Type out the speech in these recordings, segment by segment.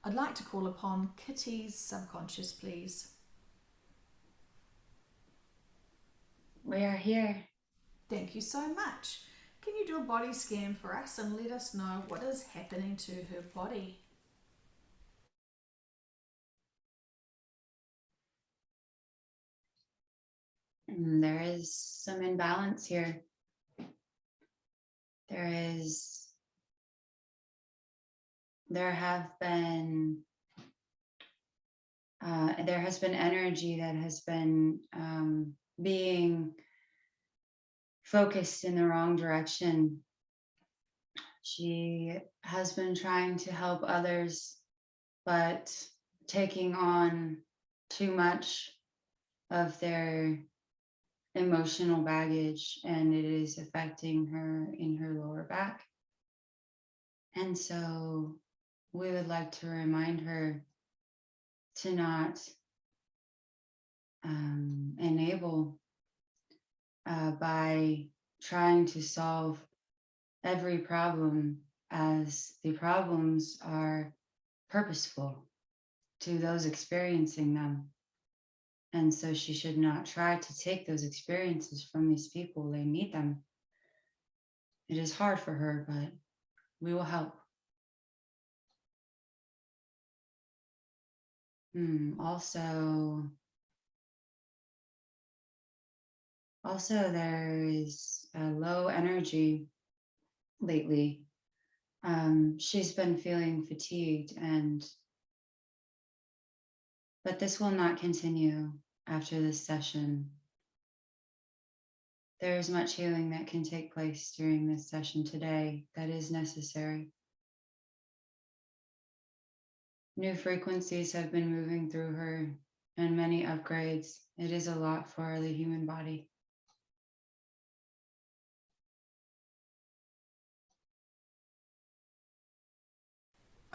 I'd like to call upon Kitty's subconscious, please. We are here. Thank you so much. Can you do a body scan for us and let us know what is happening to her body? And there is some imbalance here. There is, there have been, there has been energy that has been being focused in the wrong direction. She has been trying to help others, but taking on too much of their emotional baggage, and it is affecting her in her lower back. And so we would like to remind her to not enable by trying to solve every problem, as the problems are purposeful to those experiencing them. And so she should not try to take those experiences from these people. They need them. It is hard for her, but we will help. Also, there is a low energy lately. She's been feeling fatigued, but this will not continue after this session. There is much healing that can take place during this session today that is necessary. New frequencies have been moving through her and many upgrades. It is a lot for the human body.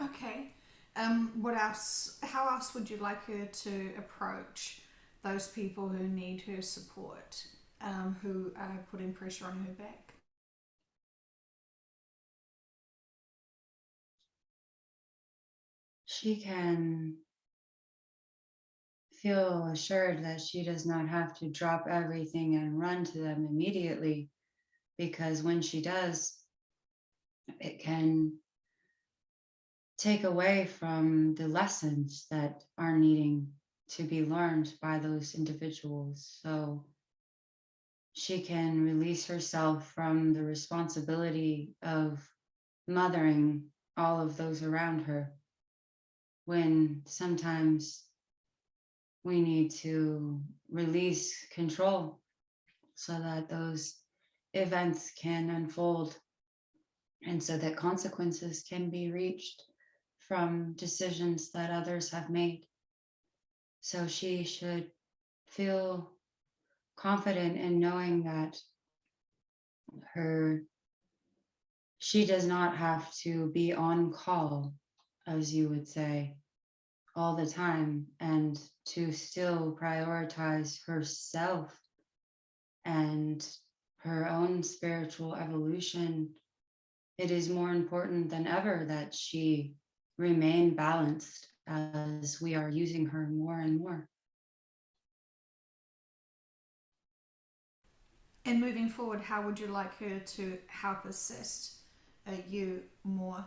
Okay. What else? How else would you like her to approach those people who need her support, who are putting pressure on her back? She can feel assured that she does not have to drop everything and run to them immediately, because when she does, it can take away from the lessons that are needing to be learned by those individuals. So she can release herself from the responsibility of mothering all of those around her, when sometimes we need to release control so that those events can unfold and so that consequences can be reached from decisions that others have made. So she should feel confident in knowing that her she does not have to be on call, as you would say, all the time, and to still prioritize herself and her own spiritual evolution. It is more important than ever that she remain balanced, as we are using her more and more. And moving forward, how would you like her to help assist you more?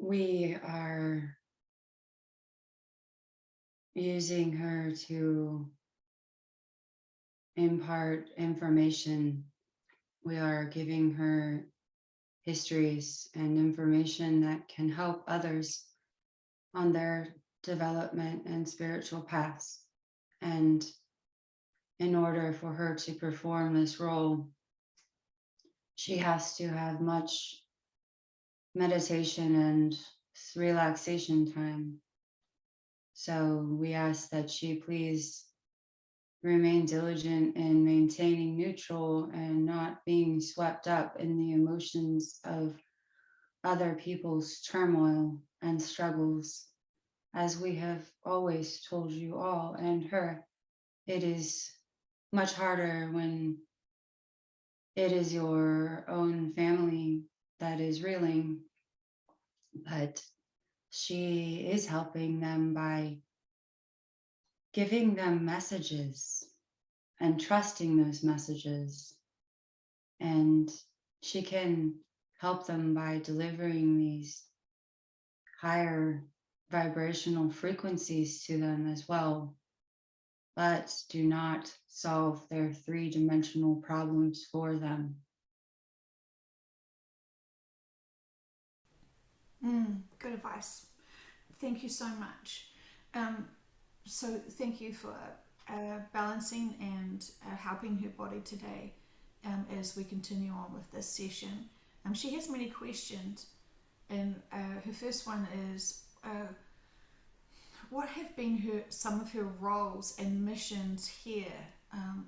We are using her to impart information. We are giving her histories and information that can help others on their development and spiritual paths. And in order for her to perform this role, she has to have much meditation and relaxation time. So we ask that she please remain diligent in maintaining neutral and not being swept up in the emotions of other people's turmoil and struggles. As we have always told you all and her, it is much harder when it is your own family that is reeling, but she is helping them by giving them messages and trusting those messages. And she can help them by delivering these higher vibrational frequencies to them as well, but do not solve their three-dimensional problems for them. Good advice. Thank you so much. Um, so thank you for balancing and helping her body today as we continue on with this session. She has many questions, and her first one is, what have been some of her roles and missions here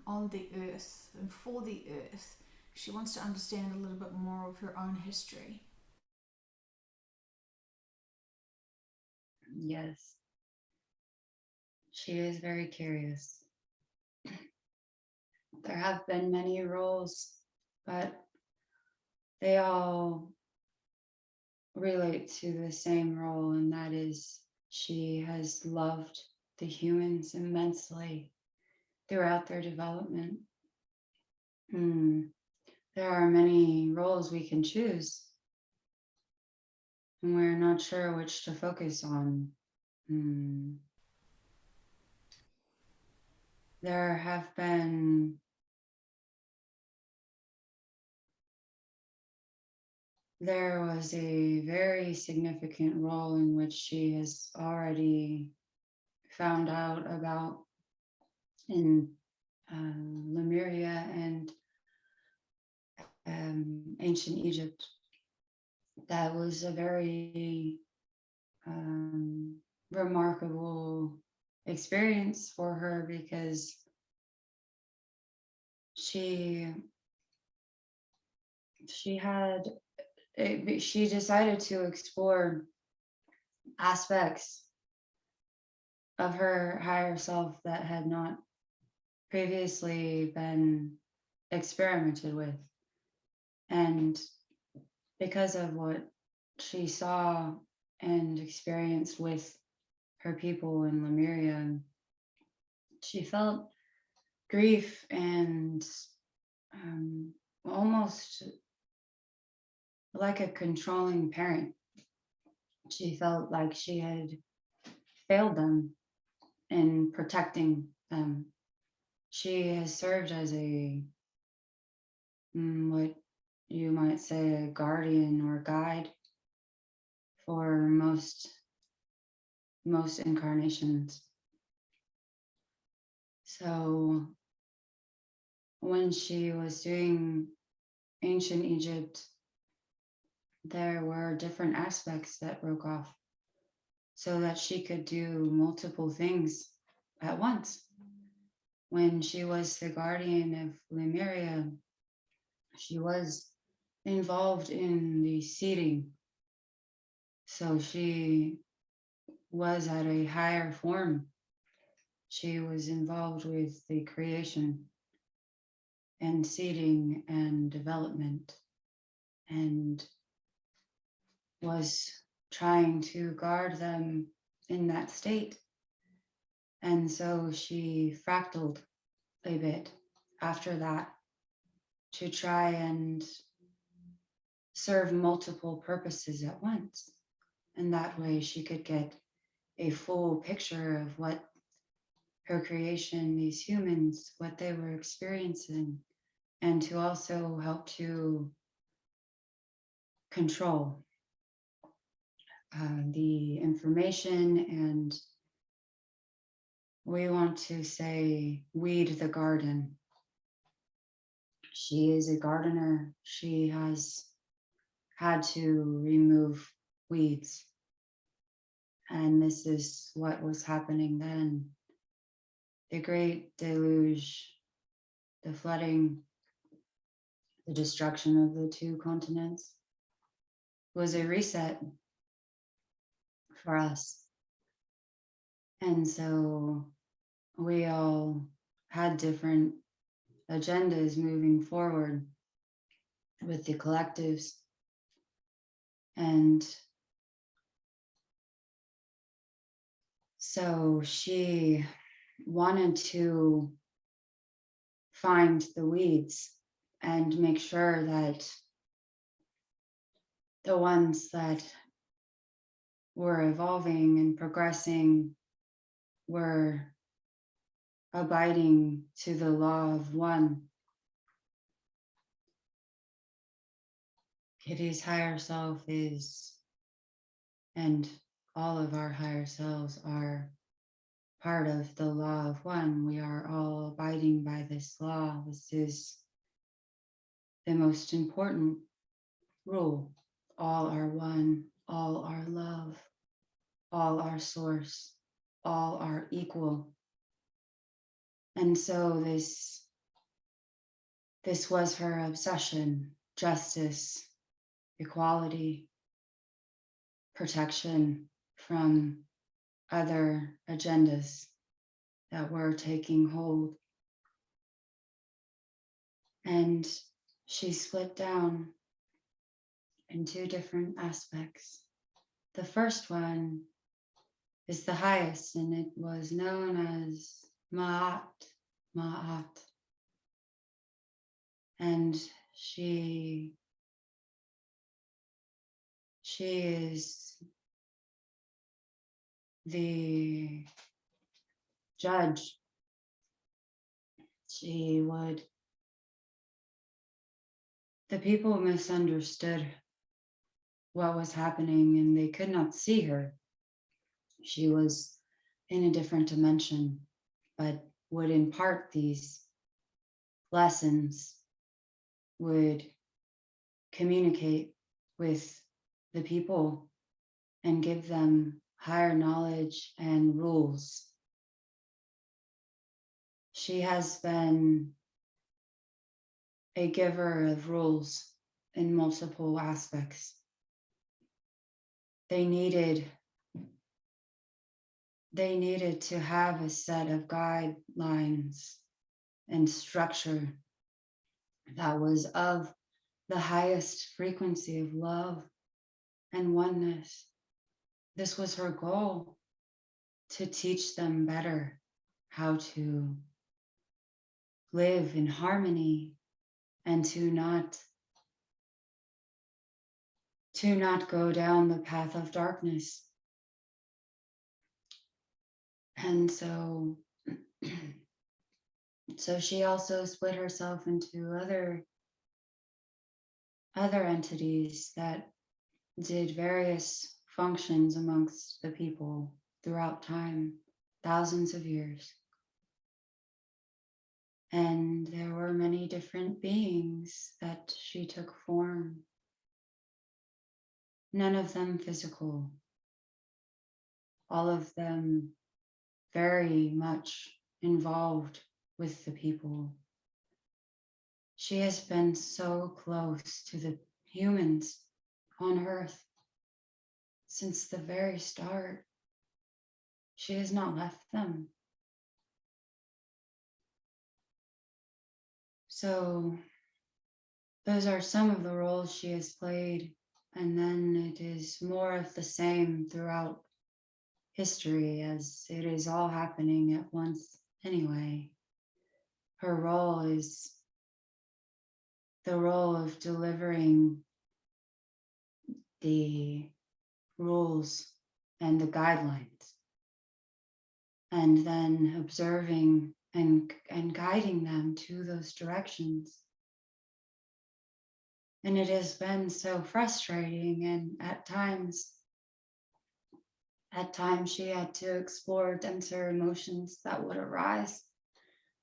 on the earth and for the earth? She wants to understand a little bit more of her own history. Yes, she is very curious. There have been many roles, but they all relate to the same role, and that is she has loved the humans immensely throughout their development. Hmm. There are many roles we can choose, and we're not sure which to focus on. Hmm. There have been there was a very significant role in which she has already found out about in Lemuria and ancient Egypt. That was a very remarkable experience for her because she she had she decided to explore aspects of her higher self that had not previously been experimented with. And because of what she saw and experienced with her people in Lemuria, she felt grief and almost like a controlling parent. She felt like she had failed them in protecting them. She has served as what you might say, a guardian or guide for most incarnations. So when she was doing ancient Egypt, there were different aspects that broke off so that she could do multiple things at once. When she was the guardian of Lemuria, she was involved in the seeding. So she was at a higher form. She was involved with the creation and seeding and development and was trying to guard them in that state. And so she fractaled a bit after that to try and serve multiple purposes at once. And that way she could get a full picture of what her creation, these humans, what they were experiencing, and to also help to control the information. And we want to say, weed the garden. She is a gardener. She has had to remove weeds. And this is what was happening then. The great deluge, the flooding, the destruction of the two continents was a reset for us. And so we all had different agendas moving forward with the collectives. And so she wanted to find the weeds and make sure that the ones that were evolving and progressing were abiding to the law of one. Kitty's higher self is, and all of our higher selves are part of the law of one. We are all abiding by this law. This is the most important rule. All are one, all are love, all are source, all are equal. And so this was her obsession: justice, equality, protection from other agendas that were taking hold. And she split down in two different aspects. The first one is the highest, and it was known as Ma'at, Ma'at. And she is the judge. The people misunderstood what was happening and they could not see her. She was in a different dimension, but would impart these lessons, would communicate with the people and give them higher knowledge and rules. She has been a giver of rules in multiple aspects. They needed to have a set of guidelines and structure that was of the highest frequency of love and oneness. This was her goal, to teach them better how to live in harmony and to not go down the path of darkness. And so she also split herself into other entities that did various functions amongst the people throughout time, thousands of years. And there were many different beings that she took form, none of them physical, all of them very much involved with the people. She has been so close to the humans on Earth since the very start. She has not left them. So those are some of the roles she has played, and then it is more of the same throughout history, as it is all happening at once anyway. Her role is the role of delivering the rules and the guidelines, and then observing and guiding them to those directions. And it has been so frustrating, and at times she had to explore denser emotions that would arise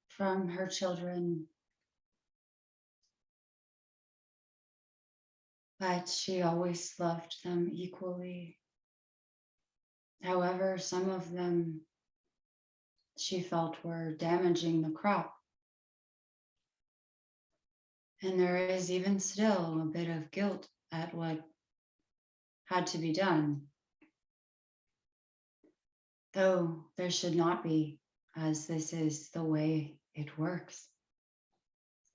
from her children. But she always loved them equally. However, some of them she felt were damaging the crop. And there is even still a bit of guilt at what had to be done, though there should not be, as this is the way it works.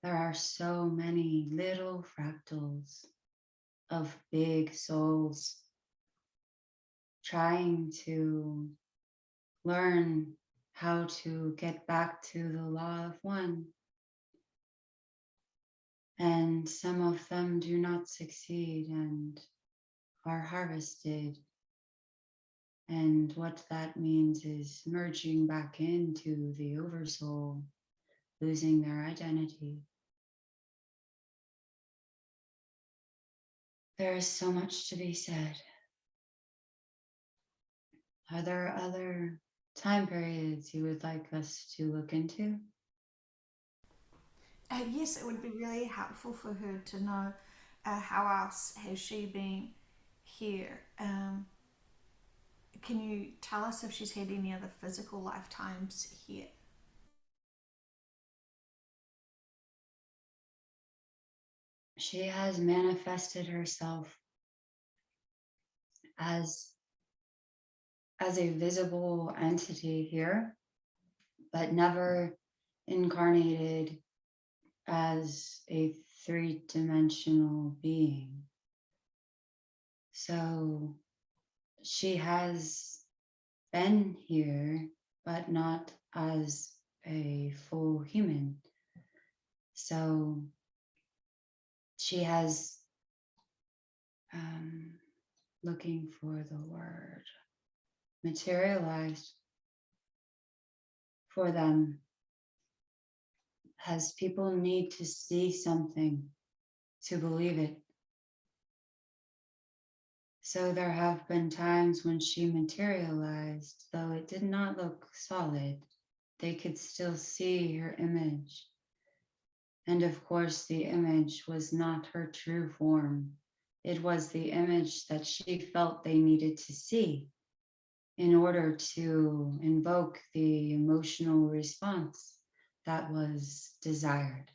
There are so many little fractals of big souls trying to learn how to get back to the law of one. And some of them do not succeed and are harvested. And what that means is merging back into the Oversoul, losing their identity. There is so much to be said. Are there other time periods you would like us to look into? Yes, it would be really helpful for her to know how else has she been here. Can you tell us if she's had any other physical lifetimes here? She has manifested herself as a visible entity here, but never incarnated as a three-dimensional being. So she has been here, but not as a full human. So she has, looking for the word, materialized for them, as people need to see something to believe it. So there have been times when she materialized, though it did not look solid. They could still see her image. And of course, the image was not her true form. It was the image that she felt they needed to see in order to invoke the emotional response that was desired.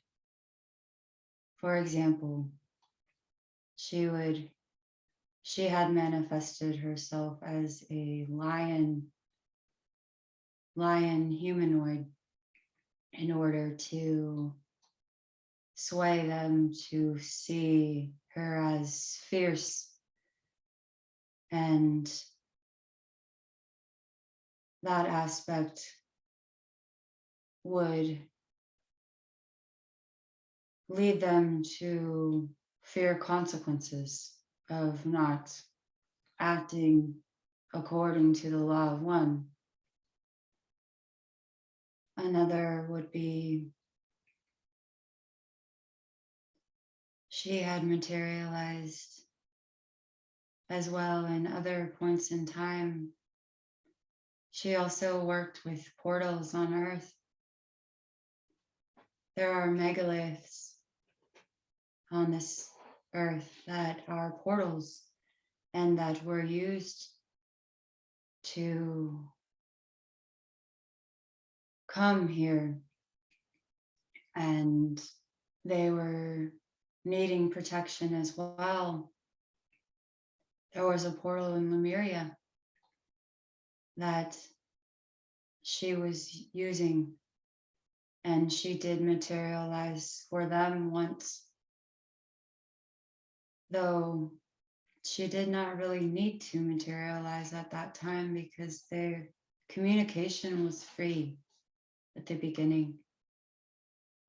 For example, she had manifested herself as a lion humanoid in order to sway them to see her as fierce, and that aspect would lead them to fear consequences of not acting according to the law of one. Another would be she had materialized as well in other points in time. She also worked with portals on Earth. There are megaliths on this Earth that are portals and that were used to come here, and they were needing protection as well. There was a portal in Lemuria that she was using, and she did materialize for them once, though she did not really need to materialize at that time because their communication was free at the beginning,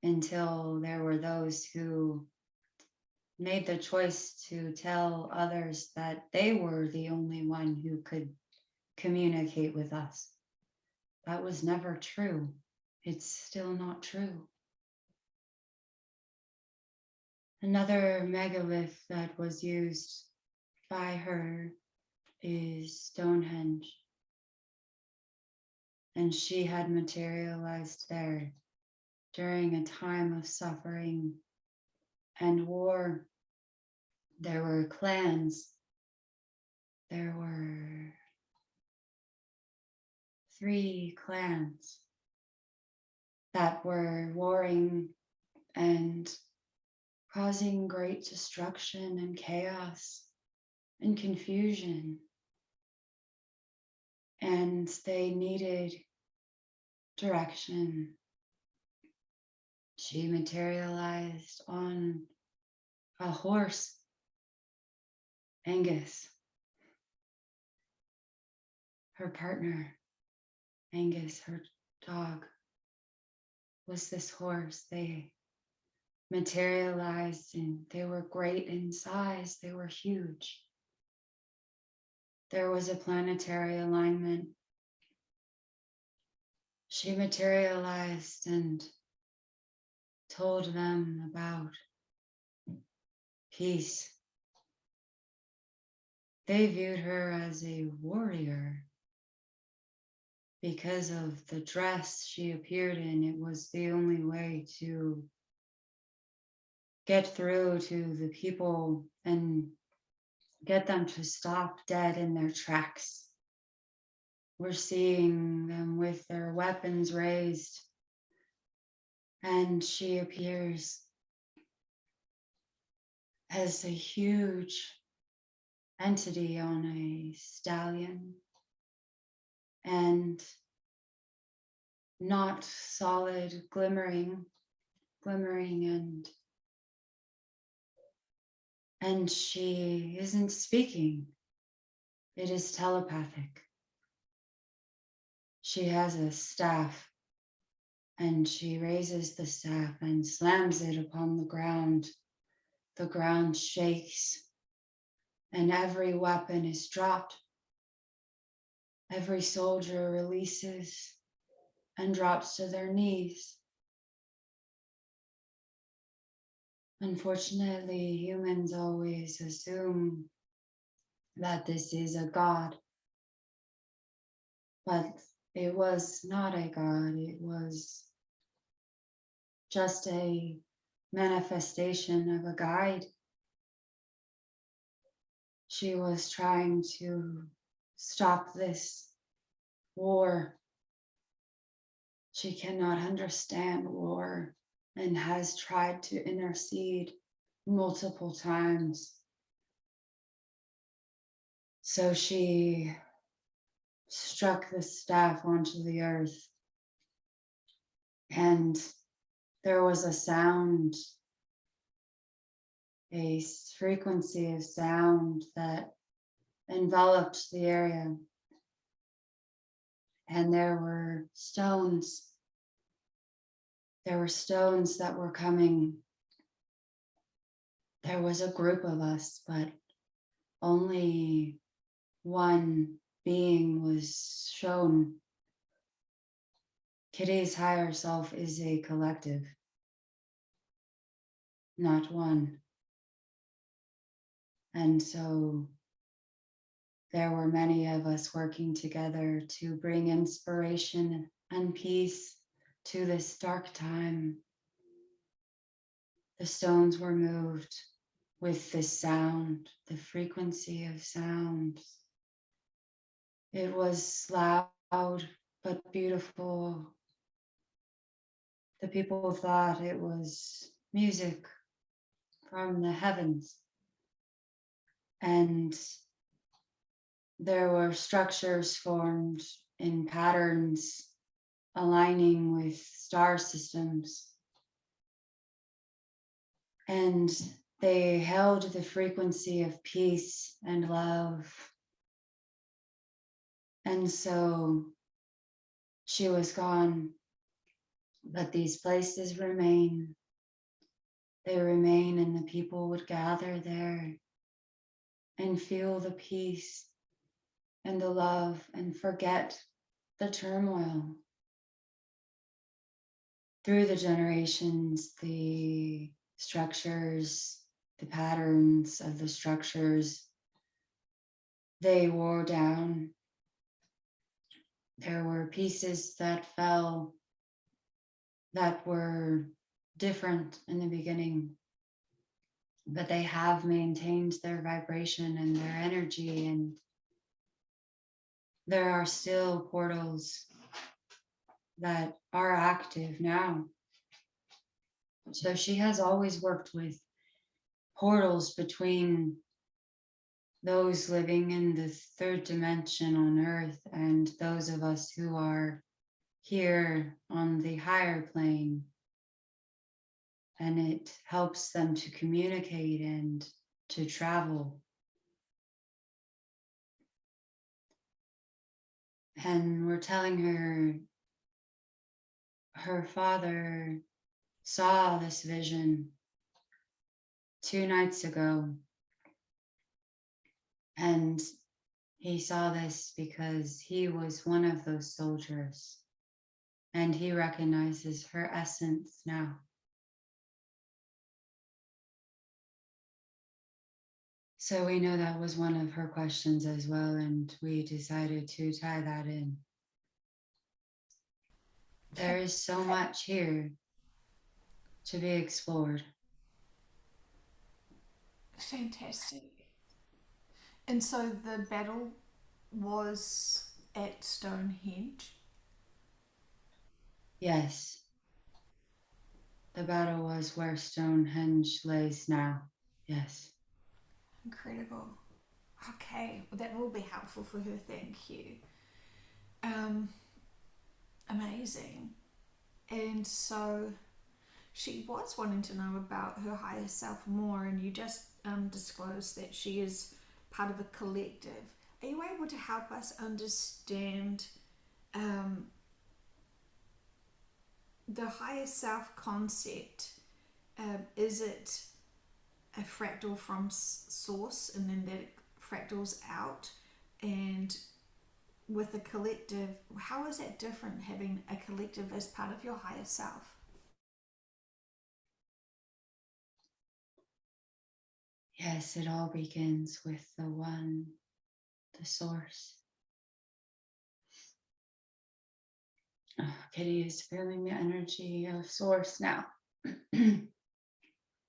until there were those who made the choice to tell others that they were the only one who could communicate with us. That was never true. It's still not true. Another megalith that was used by her is Stonehenge, and she had materialized there during a time of suffering and war. There were clans. There were 3 clans that were warring and causing great destruction and chaos and confusion. And they needed direction. She materialized on a horse Angus, her partner, Angus, her dog, was this horse. They materialized and they were great in size, they were huge. There was a planetary alignment. She materialized and told them about peace. They viewed her as a warrior because of the dress she appeared in. It was the only way to get through to the people and get them to stop dead in their tracks. We're seeing them with their weapons raised, and she appears as a huge entity on a stallion, and not solid, glimmering, and she isn't speaking. It is telepathic. She has a staff, and she raises the staff and slams it upon the ground. The ground shakes, and every weapon is dropped. Every soldier releases and drops to their knees. Unfortunately, humans always assume that this is a god, but it was not a god. It was just a manifestation of a guide. She was trying to stop this war. She cannot understand war and has tried to intercede multiple times. So she struck the staff onto the earth, and there was a sound, a frequency of sound that enveloped the area. And there were stones. There were stones that were coming. There was a group of us, but only one being was shown. Kitty's higher self is a collective, not one. And so there were many of us working together to bring inspiration and peace to this dark time. The stones were moved with this sound, the frequency of sound. It was loud but beautiful. The people thought it was music from the heavens. And there were structures formed in patterns aligning with star systems. And they held the frequency of peace and love. And so she was gone, but these places remain. They remain, and the people would gather there and feel the peace and the love and forget the turmoil. Through the generations, the structures, the patterns of the structures, they wore down. There were pieces that fell that were different in the beginning, but they have maintained their vibration and their energy, and there are still portals that are active now. So she has always worked with portals between those living in the third dimension on Earth and those of us who are here on the higher plane. And it helps them to communicate and to travel. And we're telling her her father saw this vision 2 nights ago, and he saw this because he was one of those soldiers, and he recognizes her essence now. So we know that was one of her questions as well, and we decided to tie that in. There is so much here to be explored. Fantastic. And so the battle was at Stonehenge. Yes, the battle was where Stonehenge lays now. Yes. Incredible. Okay, well, that will be helpful for her. Thank you. Um, Amazing. And so she was wanting to know about her higher self more, and you just disclosed that she is part of a collective. Are you able to help us understand um, the higher self concept? Is it a fractal from source and then that fractals out? And with a collective, how is that different having a collective as part of your higher self? Yes, it all begins with the one, the source. Oh, Kitty is feeling the energy of source now.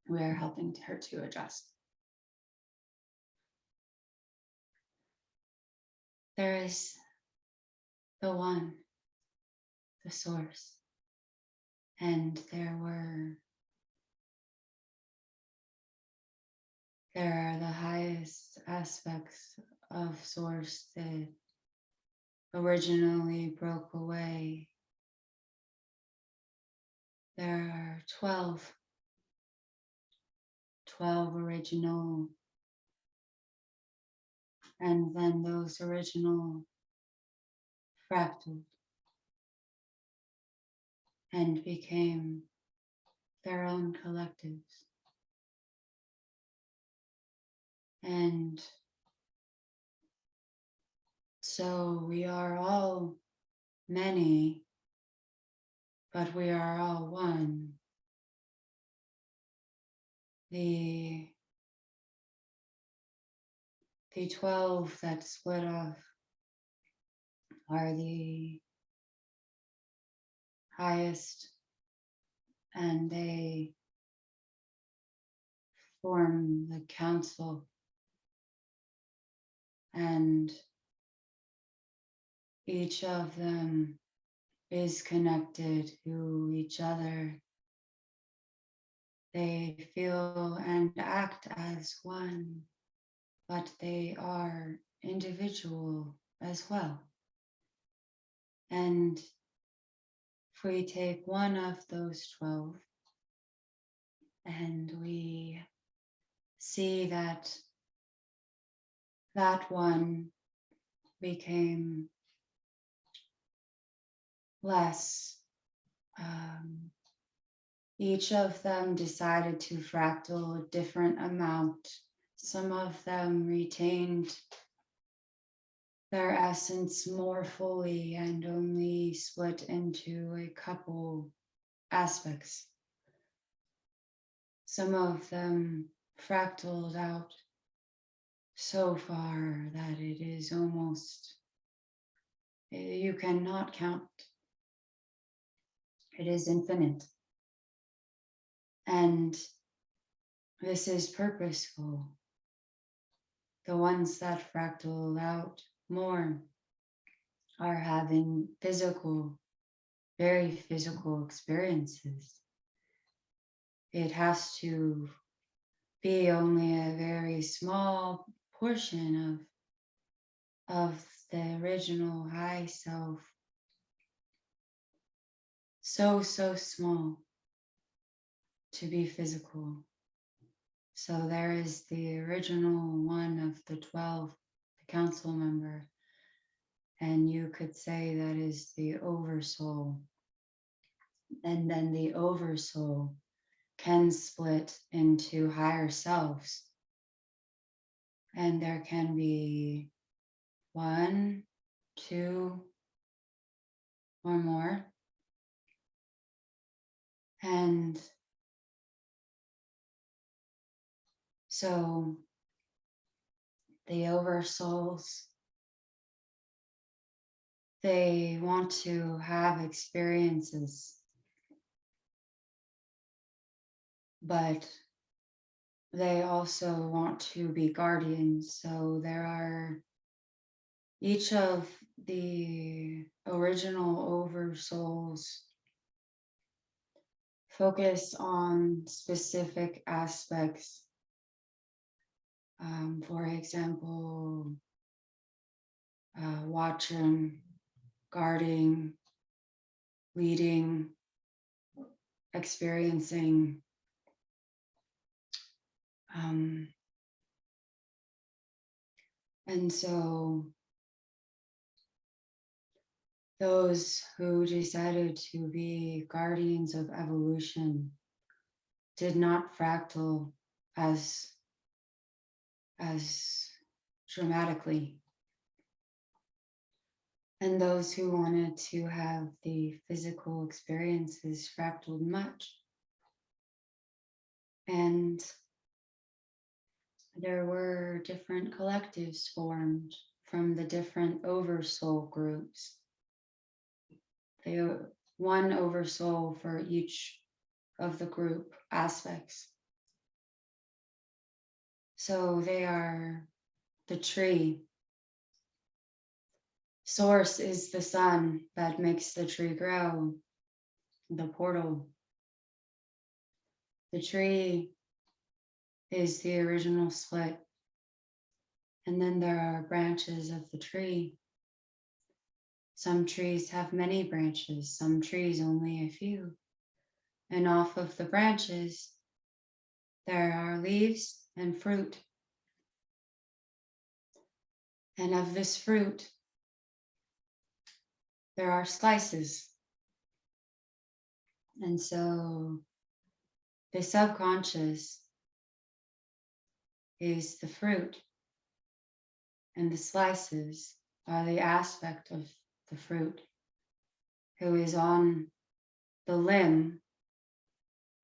We are helping her to adjust. There is the one, the source, and there are the highest aspects of source that originally broke away. There are 12 original, and then those original fractaled and became their own collectives. And so we are all many, but we are all one. The 12 that split off are the highest, and they form the council, and each of them is connected to each other. They feel and act as one, but they are individual as well. And if we take one of those 12 and we see that that one became less, each of them decided to fractal a different amount. Some of them retained their essence more fully and only split into a couple aspects. Some of them fractaled out so far that it is almost, you cannot count. It is infinite. And this is purposeful. The ones that fractal out more are having very physical experiences. It has to be only a very small portion of the original high self. So small to be physical. So there is the original one of the 12, the council member, and you could say that is the oversoul. And then the oversoul can split into higher selves, and there can be one, two, or more. And so the oversouls, they want to have experiences, but they also want to be guardians. So there are each of the original oversouls focus on specific aspects. For example, watching, guarding, leading, experiencing. Um, and so those who decided to be guardians of evolution did not fractal as dramatically. And those who wanted to have the physical experiences fractaled much. And there were different collectives formed from the different oversoul groups. One oversoul for each of the group aspects. So they are the tree. Source is the sun that makes the tree grow, the portal. The tree is the original split. And then there are branches of the tree. Some trees have many branches, some trees only a few. And off of the branches, there are leaves and fruit. And of this fruit, there are slices. And so the subconscious is the fruit, and the slices are the aspect of the fruit who is on the limb.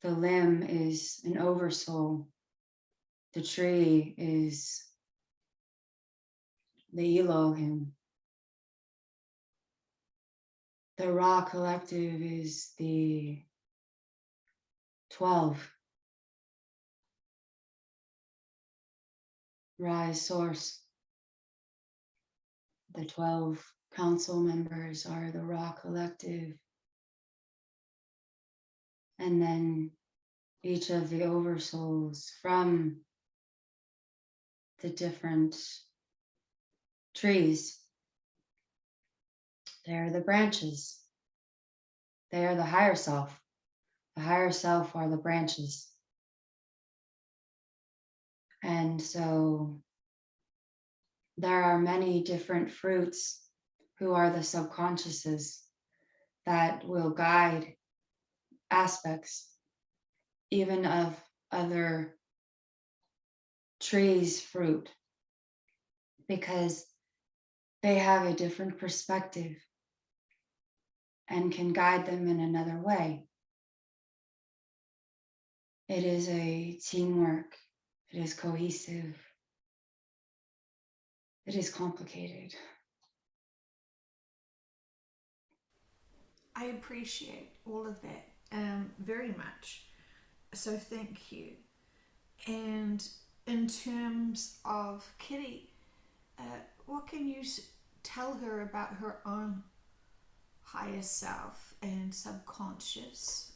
The limb is an oversoul. The tree is the Elohim. The raw collective is the 12. Rise source. The 12 council members are the raw collective. And then each of the oversouls from the different trees, they are the branches. They are the higher self. The higher self are the branches. And so there are many different fruits who are the subconsciouses that will guide aspects, even of other trees' fruit, because they have a different perspective and can guide them in another way. It is a teamwork. It is cohesive. It is complicated. I appreciate all of that very much. So thank you. And in terms of Kitty, uh, what can you tell her about her own higher self and subconscious?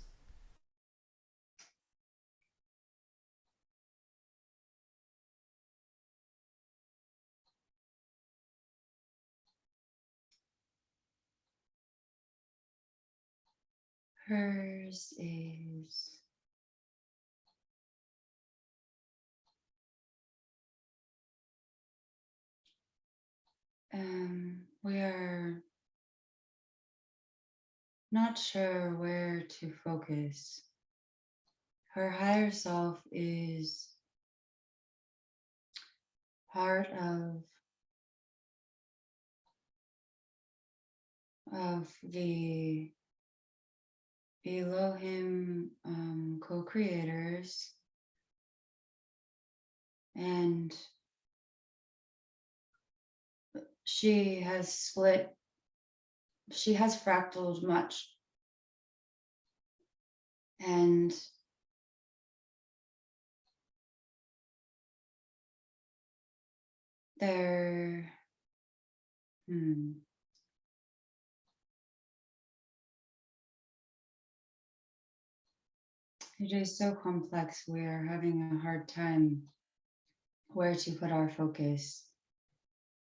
Hers is we are not sure where to focus. Her higher self is part of the Elohim co-creators, and she has split, she has fractaled much, and there, it is so complex. We are having a hard time where to put our focus.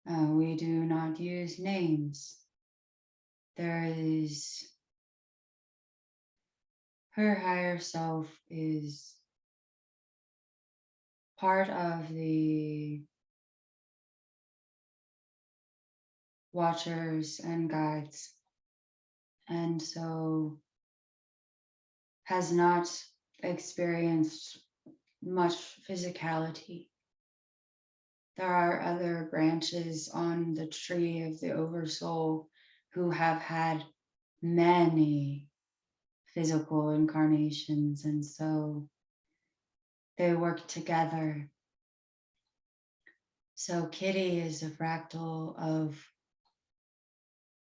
We do not use names. There is, her higher self is part of the watchers and guides, and so has not experienced much physicality. There are other branches on the tree of the Oversoul who have had many physical incarnations, and so they work together. So Kitty is a fractal of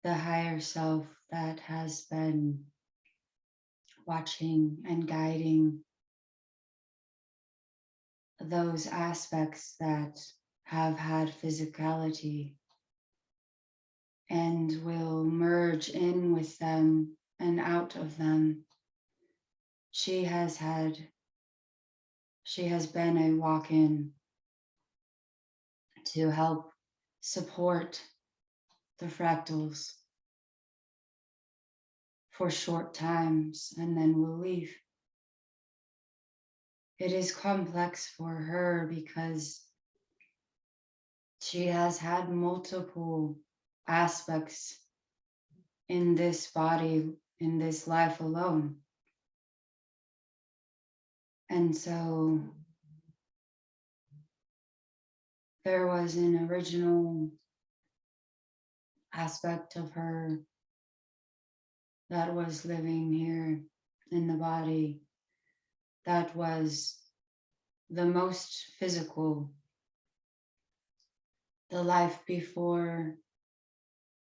the higher self that has been watching and guiding those aspects that have had physicality, and will merge in with them and out of them. She has been a walk-in to help support the fractals for short times, and then will leave. It is complex for her because she has had multiple aspects in this body, in this life alone. And so there was an original aspect of her that was living here in the body that was the most physical. The life before,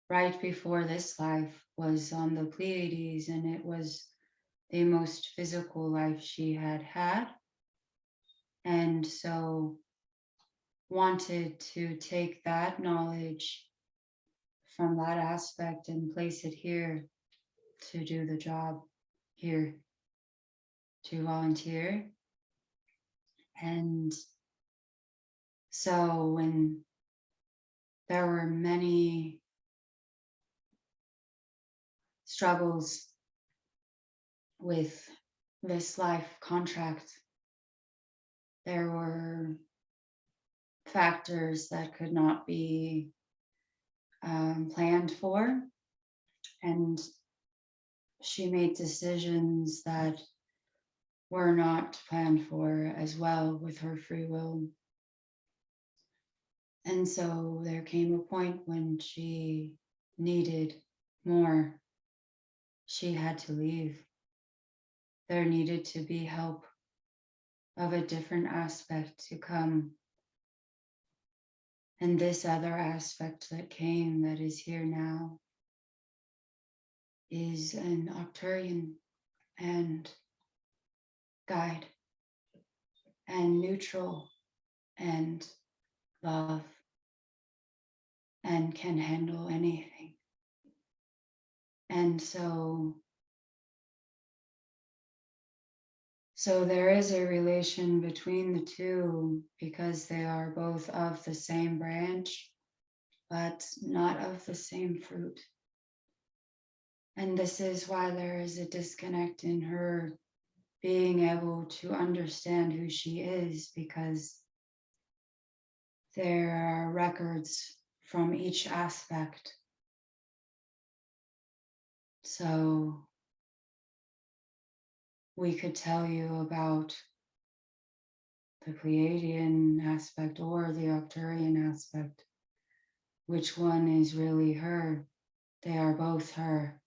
right before this life, was on the Pleiades, and it was the most physical life she had had. And so wanted to take that knowledge from that aspect and place it here to do the job here, to volunteer. And so when there were many struggles with this life contract, there were factors that could not be planned for, and she made decisions that were not planned for as well with her free will. And so there came a point when she needed more. She had to leave. There needed to be help of a different aspect to come. And this other aspect that came, that is here now, is an Octurian and guide and neutral and love and can handle anything. And so there is a relation between the two because they are both of the same branch, but not of the same fruit. And this is why there is a disconnect in her being able to understand who she is, because there are records from each aspect So we could tell you about the Pleiadian aspect or the Arcturian aspect. Which one is really her? They are both her.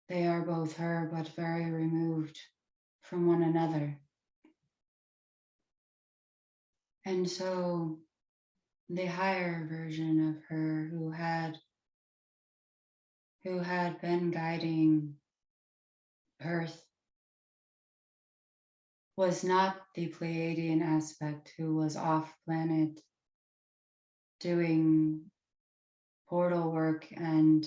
They are both her, but very removed from one another. And so the higher version of her who had been guiding Earth was not the Pleiadian aspect who was off planet doing portal work and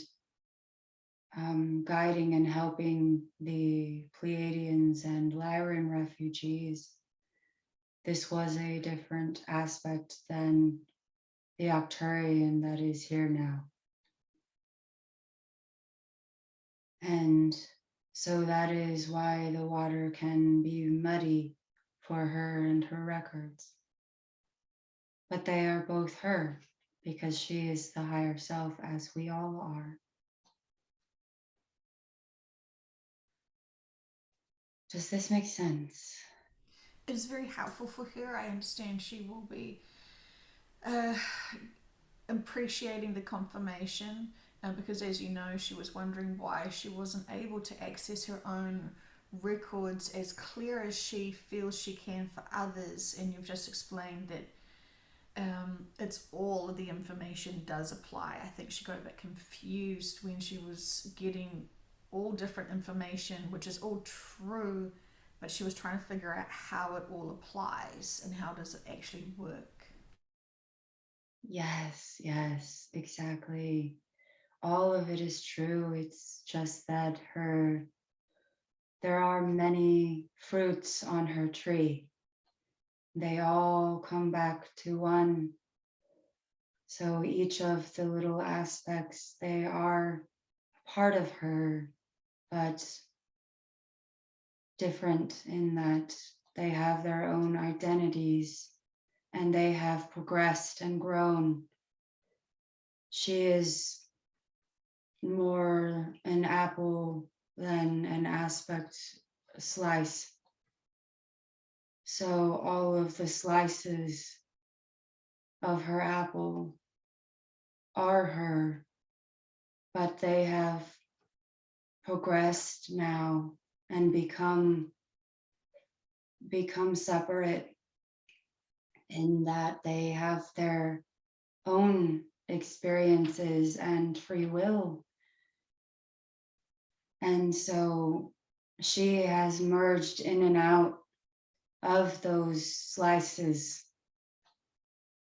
guiding and helping the Pleiadians and Lyran refugees. This was a different aspect than the Octarian that is here now. And so that is why the water can be muddy for her and her records. But they are both her because she is the higher self, as we all are. Does this make sense? It is very helpful for her. I understand she will be uh, appreciating the confirmation because, as you know, she was wondering why she wasn't able to access her own records as clear as she feels she can for others. And you've just explained that it's all of the information does apply. I think she got a bit confused when she was getting all different information, which is all true, but she was trying to figure out how it all applies and how does it actually work. Yes, yes, exactly. All of it is true. It's just that there are many fruits on her tree. They all come back to one. So each of the little aspects, they are part of her, but different in that they have their own identities and they have progressed and grown. She is more an apple than an aspect slice. So all of the slices of her apple are her, but they have progressed now and become separate in that they have their own experiences and free will. And so she has merged in and out of those slices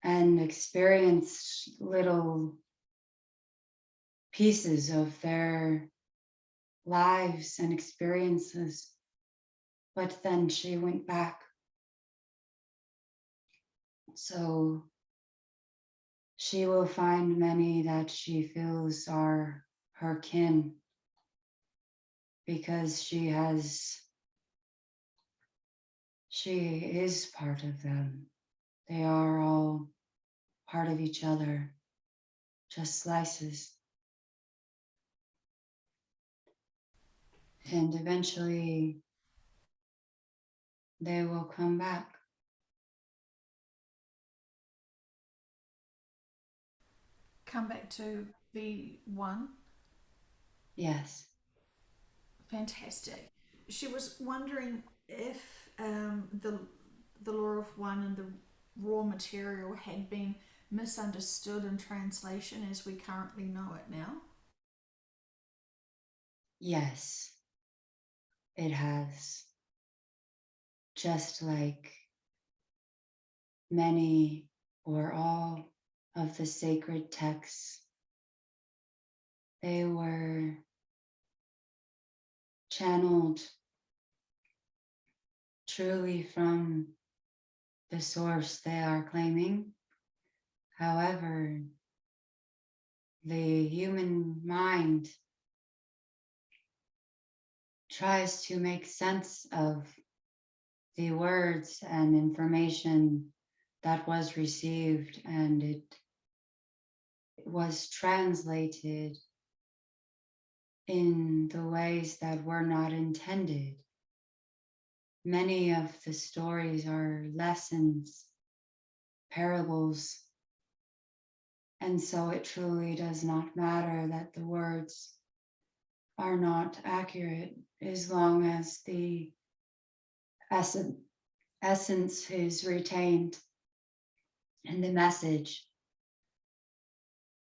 and experienced little pieces of their lives and experiences. But then she went back. So she will find many that she feels are her kin because she is part of them. They are all part of each other, just slices. And eventually they will come back. Come back to be one. Yes. Fantastic. She was wondering if the law of one and the raw material had been misunderstood in translation as we currently know it now. Yes, it has. Just like many or all of the sacred texts, they were channeled truly from the source they are claiming. However, the human mind tries to make sense of the words and information that was received, and it was translated in the ways that were not intended. Many of the stories are lessons, parables, and so it truly does not matter that the words are not accurate as long as the essen- essence is retained and the message.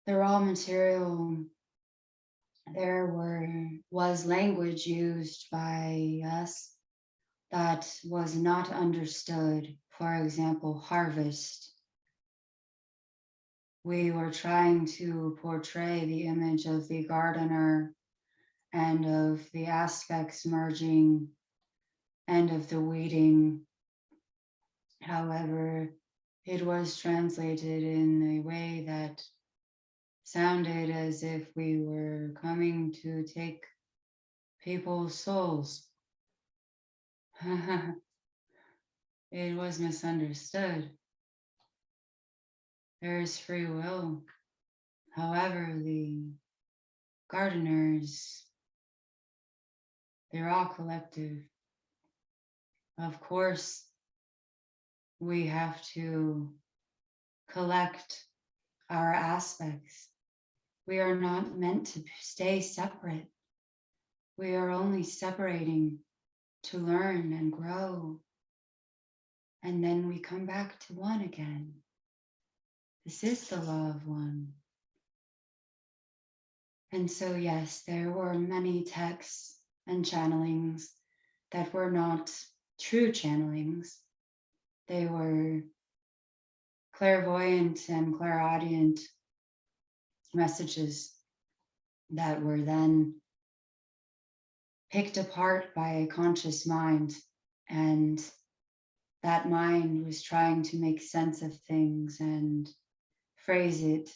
The raw material, was language used by us that was not understood. For example, harvest. We were trying to portray the image of the gardener and of the aspects merging and of the weeding. However, it was translated in a way that sounded as if we were coming to take people's souls. It was misunderstood. There is free will. However, the gardeners, they're all collective. Of course, we have to collect our aspects. We are not meant to stay separate. We are only separating to learn and grow. And then we come back to one again. This is the law of one. And so, yes, there were many texts and channelings that were not true channelings. They were clairvoyant and clairaudient messages that were then picked apart by a conscious mind. And that mind was trying to make sense of things and phrase it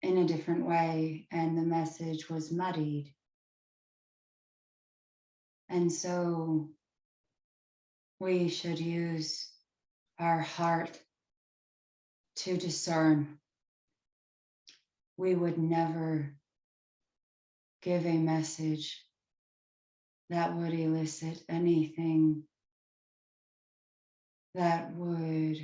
in a different way. And the message was muddied. And so we should use our heart to discern. We would never give a message that would elicit anything that would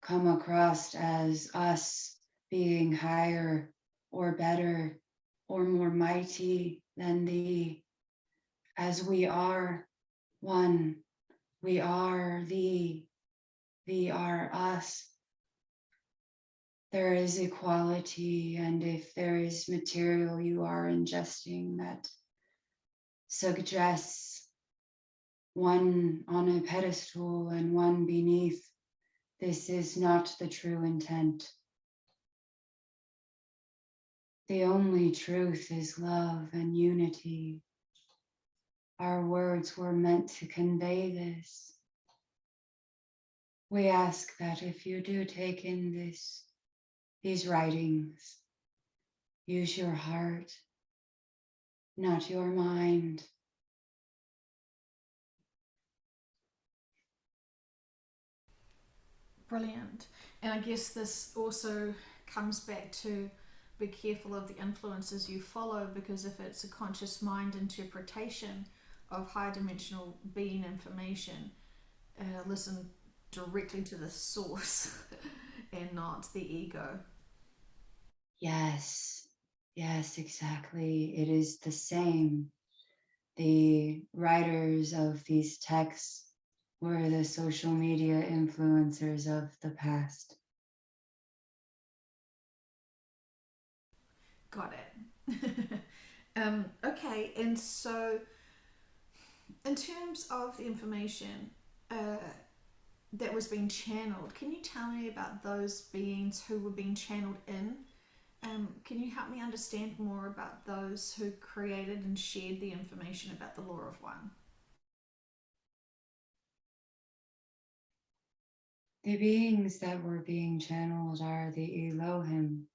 come across as us being higher or better or more mighty than thee, as we are one. We are thee, thee are us. There is equality, and if there is material you are ingesting that suggests one on a pedestal and one beneath, this is not the true intent. The only truth is love and unity. Our words were meant to convey this. We ask that if you do take in these writings, use your heart, not your mind. Brilliant. And I guess this also comes back to be careful of the influences you follow, because if it's a conscious mind interpretation of high dimensional being information, listen directly to the source and not the ego. Yes, yes, exactly. It is the same. The writers of these texts were the social media influencers of the past. Got it. Okay, and so in terms of the information that was being channeled, can you tell me about those beings who were being channeled in? Can you help me understand more about those who created and shared the information about the Law of One? The beings that were being channeled are the Elohim.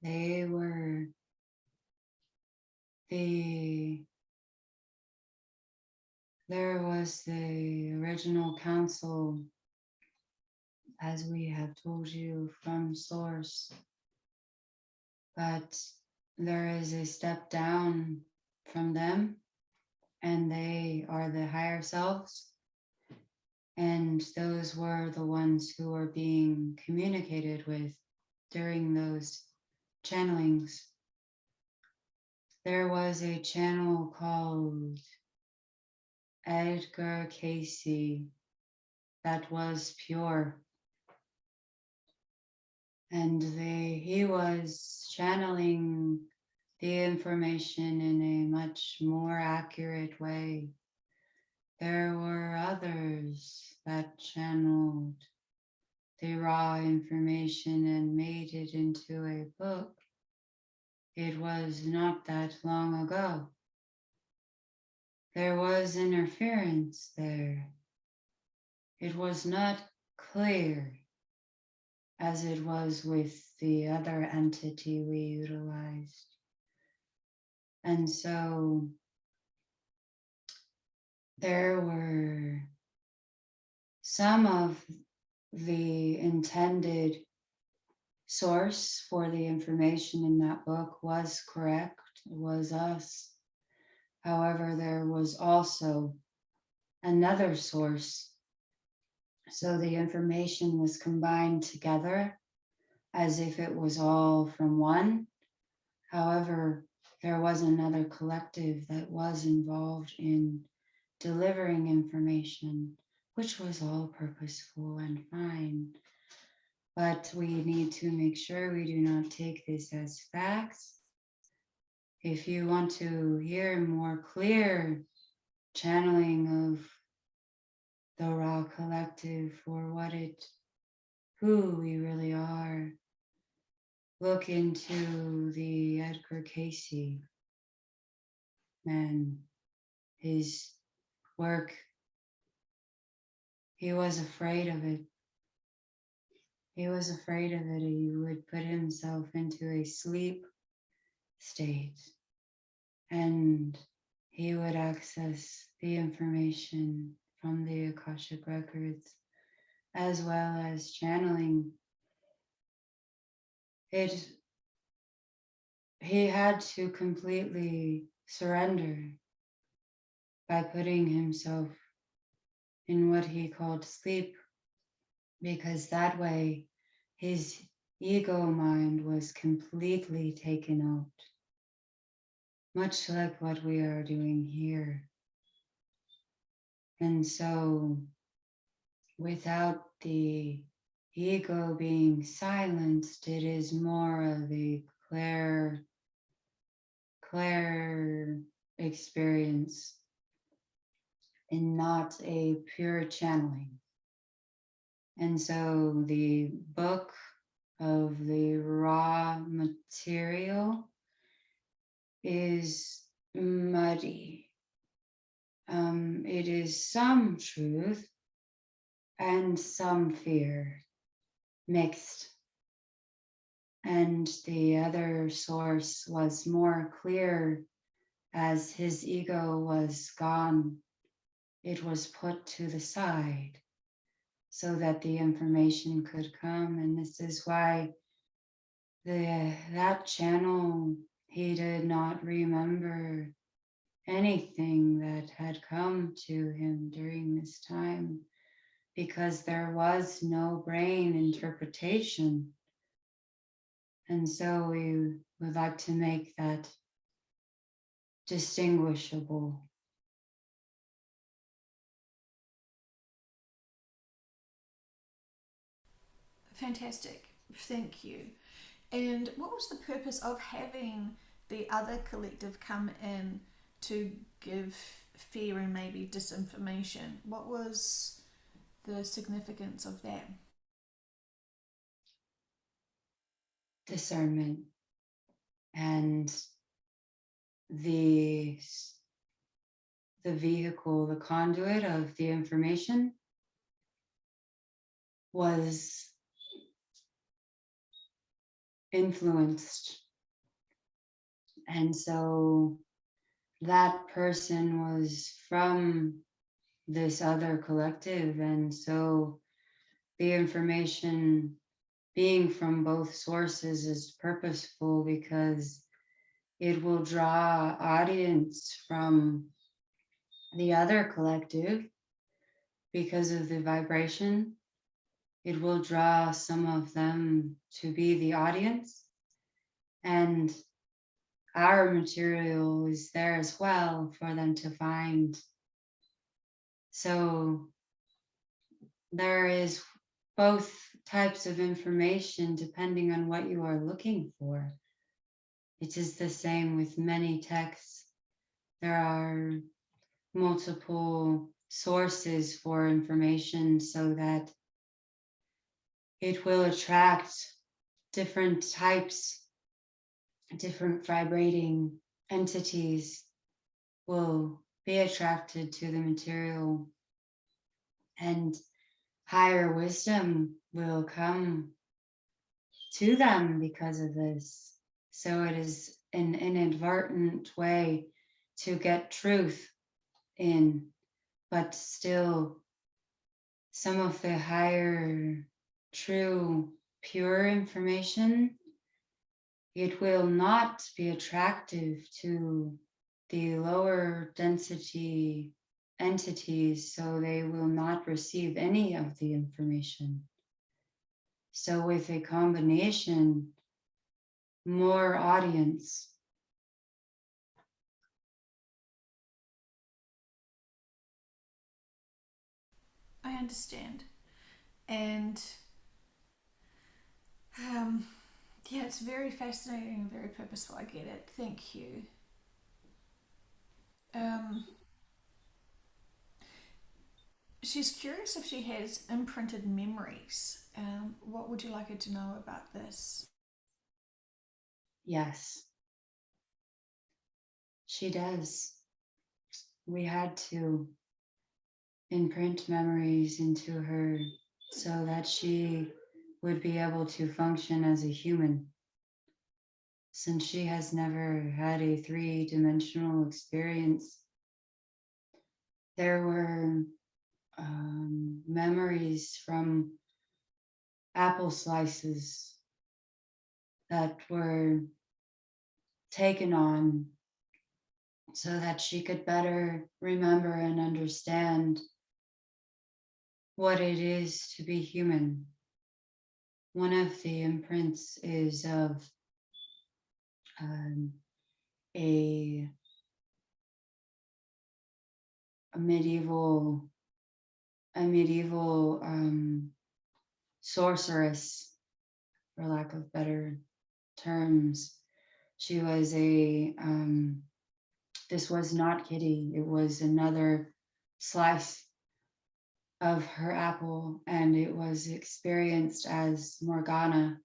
They were the there was the original council, as we have told you, from source, but there is a step down from them, and they are the higher selves. And those were the ones who were being communicated with during those channelings. There was a channel called Edgar Casey that was pure, and he was channeling the information in a much more accurate way. There were others that channeled the raw information and made it into a book. It was not that long ago. There was interference there. It was not clear as it was with the other entity we utilized. And so there were some of the intended source for the information in that book was correct, it was us. However, there was also another source. So the information was combined together as if it was all from one. However, there was another collective that was involved in delivering information, which was all purposeful and fine. But we need to make sure we do not take this as facts. If you want to hear more clear channeling of the raw collective for who we really are, look into the Edgar Casey man, his work. He was afraid of it. He was afraid of it. He would put himself into a sleep state, and he would access the information from the Akashic records as well as channeling it. He had to completely surrender by putting himself in what he called sleep, because that way his ego mind was completely taken out, much like what we are doing here. And so, without the ego being silenced, it is more of a clear experience and not a pure channeling. And so the book of the raw material is muddy. It is some truth and some fear mixed. And the other source was more clear as his ego was gone. It was put to the side so that the information could come. And this is why that channel, he did not remember anything that had come to him during this time, because there was no brain interpretation. And so we would like to make that distinguishable. Fantastic. Thank you. And what was the purpose of having the other collective come in to give fear and maybe disinformation? What was the significance of that? Discernment and the vehicle, the conduit of the information was influenced. And so that person was from this other collective. And so the information being from both sources is purposeful, because it will draw audience from the other collective because of the vibration. It will draw some of them to be the audience, and our material is there as well for them to find. So there is both types of information depending on what you are looking for. It is the same with many texts. There are multiple sources for information so that it will attract different types, different vibrating entities will be attracted to the material, and higher wisdom will come to them because of this. So it is an inadvertent way to get truth in, but still some of the higher, true, pure information, it will not be attractive to the lower density entities, so they will not receive any of the information. So with a combination, more audience. I understand. And um, yeah, it's very fascinating and very purposeful. I get it. Thank you. Um, she's curious if she has imprinted memories. What would you like her to know about this? Yes, she does. We had to imprint memories into her so that she would be able to function as a human. Since she has never had a three-dimensional experience, there were memories from apple slices that were taken on so that she could better remember and understand what it is to be human. One of the imprints is of um, a, a medieval sorceress, for lack of better terms. She was this was not Kitty, it was another slice of her apple, and it was experienced as Morgana,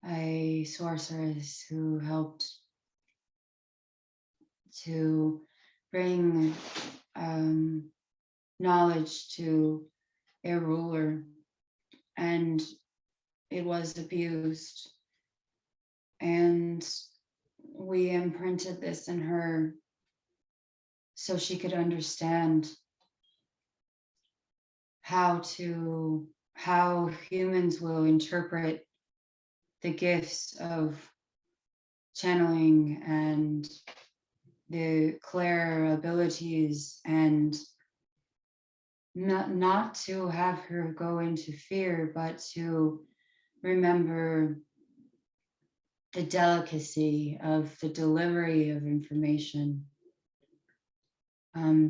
a sorceress who helped to bring um, knowledge to a ruler, and it was abused. And we imprinted this in her so she could understand how humans will interpret the gifts of channeling and the clair abilities, and not to have her go into fear, but to remember the delicacy of the delivery of information.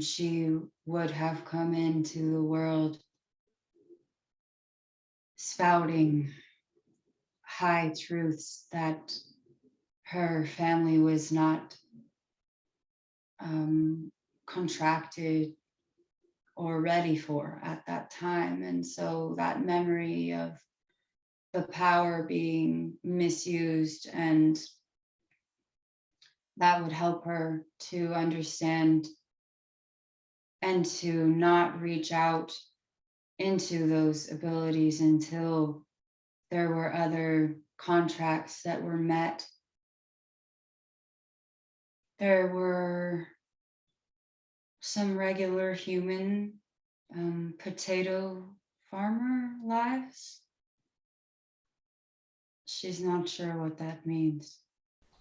She would have come into the world spouting high truths that her family was not contracted or ready for at that time. And so that memory of the power being misused, and that would help her to understand and to not reach out into those abilities until there were other contracts that were met. There were some regular human potato farmer lives. She's not sure what that means.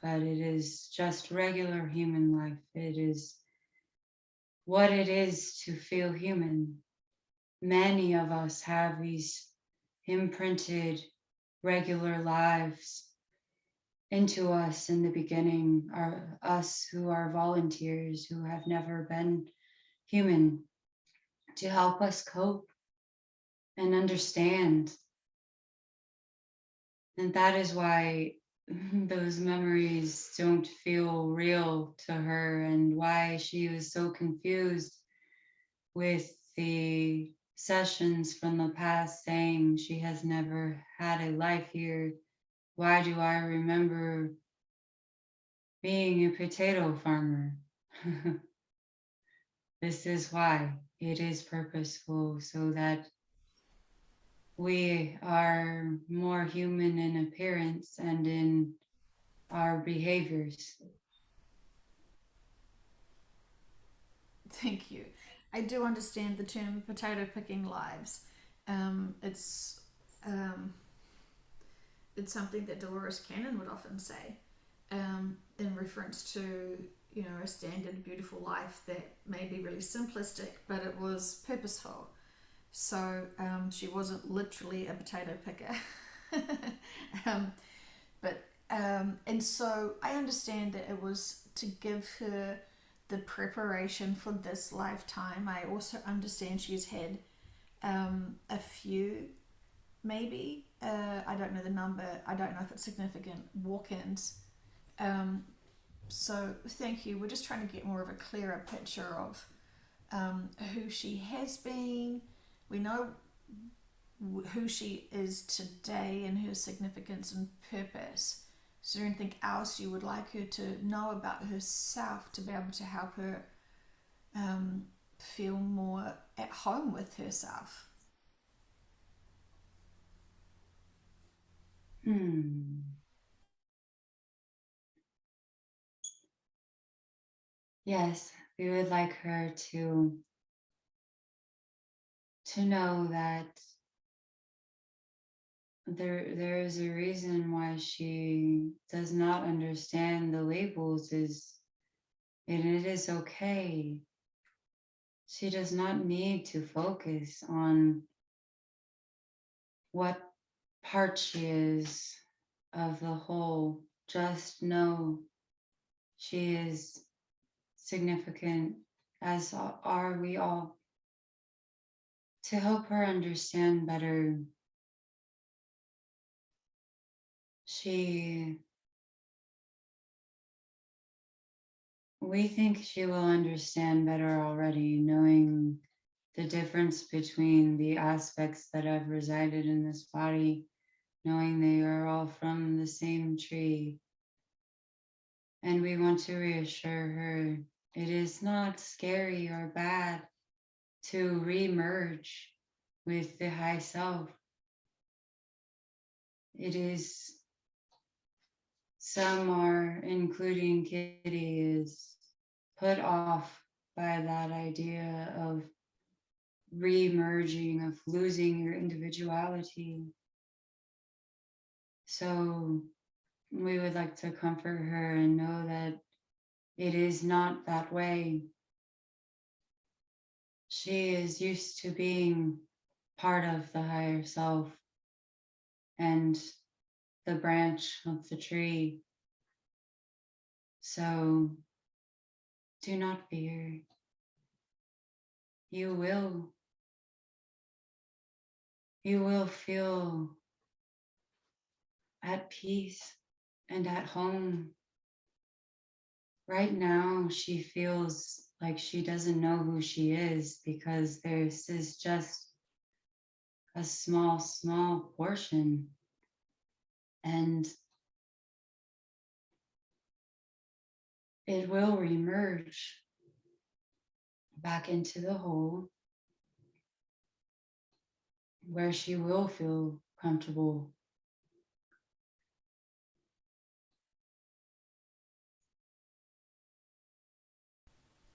but it is just regular human life. It is what it is to feel human. Many of us have these imprinted regular lives into us in the beginning, are us who are volunteers who have never been human, to help us cope and understand. And that is why those memories don't feel real to her, and why she was so confused with the sessions from the past saying she has never had a life here. Why do I remember being a potato farmer? This is why it is purposeful, so that we are more human in appearance and in our behaviors. Thank you. I do understand the term potato picking lives. Um, it's um, it's something that Dolores Cannon would often say, in reference to a standard beautiful life that may be really simplistic, but it was purposeful. So she wasn't literally a potato picker. um, but and so I understand that it was to give her the preparation for this lifetime. I also understand she's had a few, maybe, I don't know the number, I don't know if it's significant, walk-ins. um, so thank you. We're just trying to get more of a clearer picture of who she has been. We know who she is today and her significance and purpose. Is there anything else you would like her to know about herself to be able to help her feel more at home with herself? Hmm. Yes, we would like her to know that there is a reason why she does not understand the labels is, and it is okay. She does not need to focus on what part she is of the whole. Just know she is significant, as are we all. To help her understand better, she we think she will understand better already, knowing the difference between the aspects that have resided in this body, knowing they are all from the same tree. And we want to reassure her it is not scary or bad to re-merge with the high self. It is, some are, including Kitty, is put off by that idea of re-merging, of losing your individuality. So we would like to comfort her and know that it is not that way. She is used to being part of the higher self and the branch of the tree. So do not fear. You will. You will feel at peace and at home. Right now, she feels like she doesn't know who she is because this is just a small, small portion. And it will remerge back into the whole where she will feel comfortable.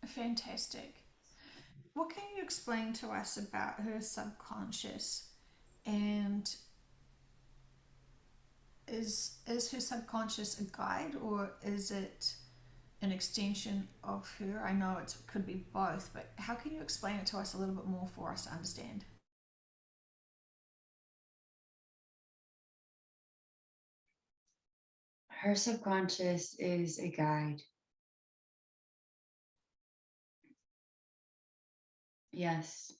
Fantastic. What can you explain to us about her subconscious and is her subconscious a guide, or is it an extension of her? I know it could be both, but how can you explain it to us a little bit more for us to understand? Her subconscious is a guide. Yes.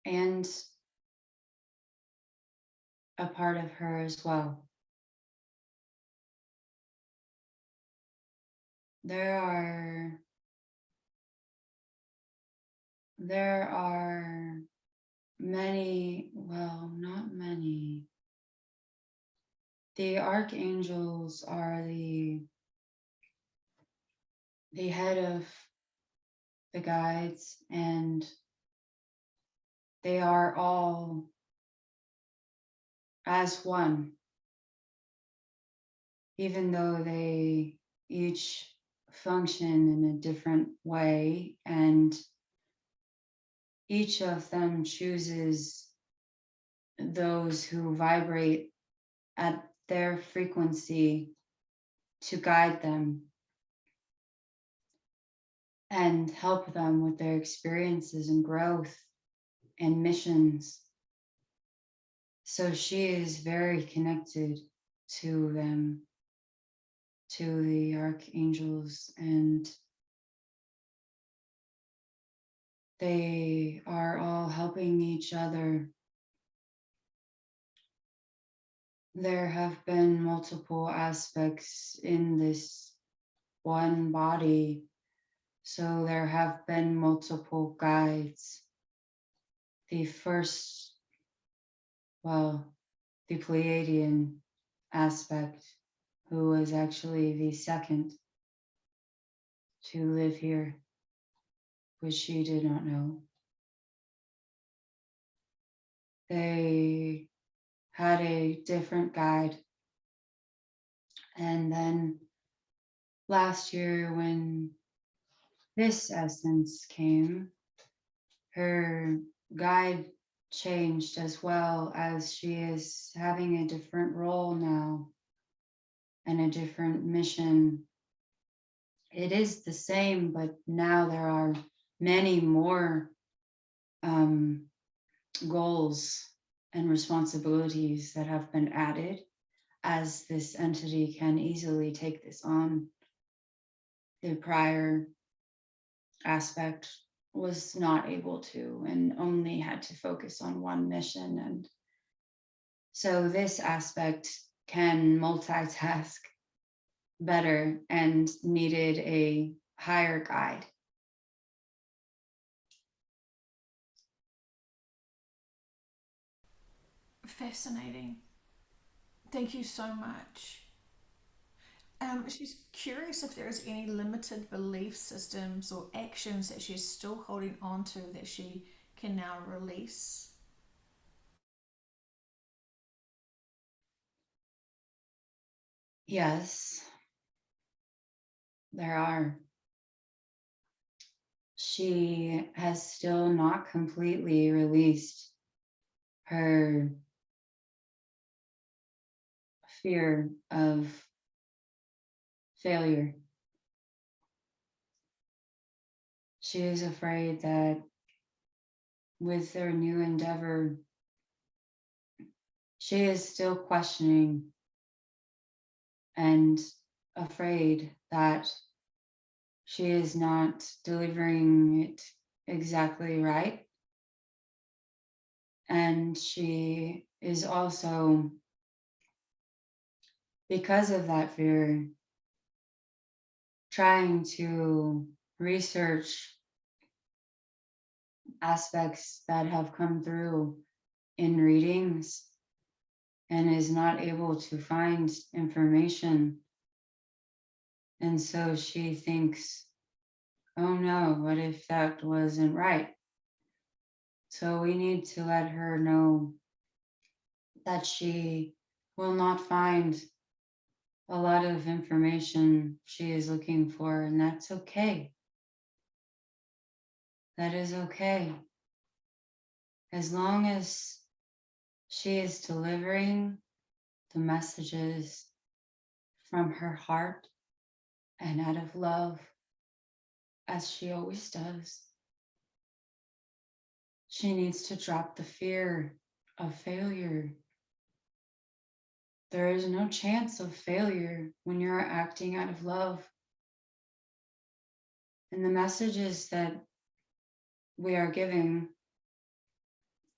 And a part of her as well. There are there are many, well, not many. The archangels are the head of the guides, and they are all as one, even though they each function in a different way, and each of them chooses those who vibrate at their frequency to guide them and help them with their experiences and growth and missions. So she is very connected to them, to the archangels, and they are all helping each other. There have been multiple aspects in this one body, so there have been multiple guides. The first, well, the Pleiadian aspect, who was actually the second to live here, which she did not know. They had a different guide. And then last year, when this essence came, her guide changed as well, as she is having a different role now and a different mission. It is the same, but now there are many more um, goals and responsibilities that have been added, as this entity can easily take this on. The prior aspect was not able to and only had to focus on one mission. And so this aspect can multitask better and needed a higher guide. Fascinating. Thank you so much. She's curious if there is any limited belief systems or actions that she's still holding on to that she can now release. Yes, there are. She has still not completely released her fear of failure. She is afraid that with their new endeavor, she is still questioning and afraid that she is not delivering it exactly right. And she is also, because of that fear, trying to research aspects that have come through in readings and is not able to find information. And so she thinks, oh no, what if that wasn't right? So we need to let her know that she will not find a lot of information she is looking for, and that's okay. That is okay. As long as she is delivering the messages from her heart and out of love, as she always does. She needs to drop the fear of failure. There is no chance of failure when you're acting out of love. And the messages that we are giving,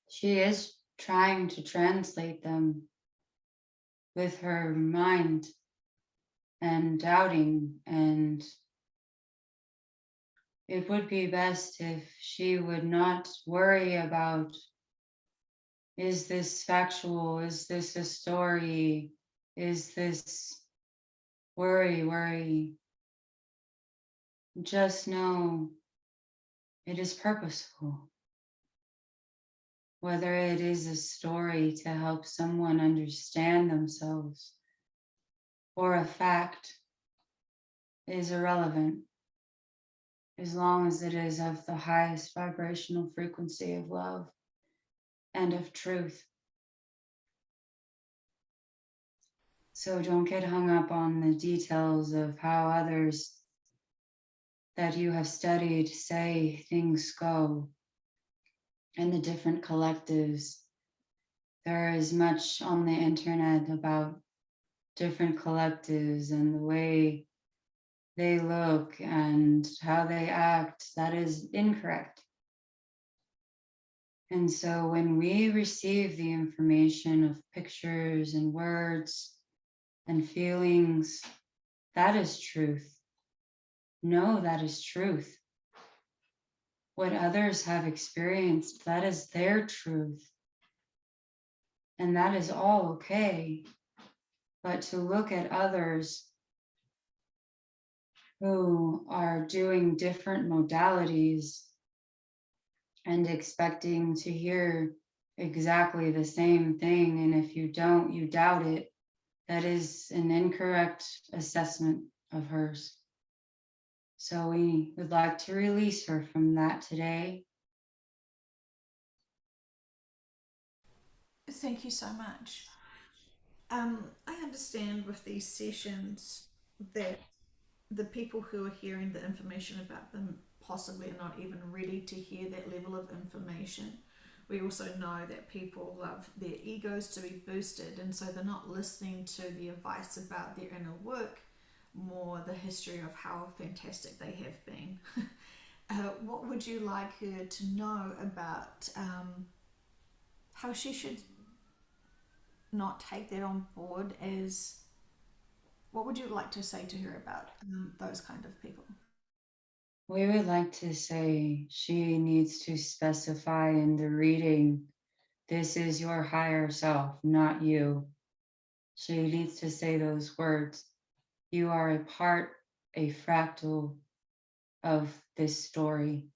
she is trying to translate them with her mind and doubting. And it would be best if she would not worry about, is this factual? Is this a story? Is this worry? Just know it is purposeful. Whether it is a story to help someone understand themselves or a fact is irrelevant as long as it is of the highest vibrational frequency of love and of truth. So don't get hung up on the details of how others that you have studied say things go and the different collectives. There is much on the internet about different collectives and the way they look and how they act. That is incorrect. And so when we receive the information of pictures and words and feelings, that is truth. No, that is truth. What others have experienced, that is their truth. And that is all okay. But to look at others who are doing different modalities and expecting to hear exactly the same thing, and if you don't, you doubt it, that is an incorrect assessment of hers. So we would like to release her from that today. Thank you so much. I understand with these sessions that the people who are hearing the information about them possibly are not even ready to hear that level of information. We also know that people love their egos to be boosted, and so they're not listening to the advice about their inner work, more the history of how fantastic they have been. What would you like her to know about how she should not take that on board as what would you like to say to her about those kind of people? We would like to say she needs to specify in the reading, this is your higher self, not you. She needs to say those words. You are a part, a fractal of this story.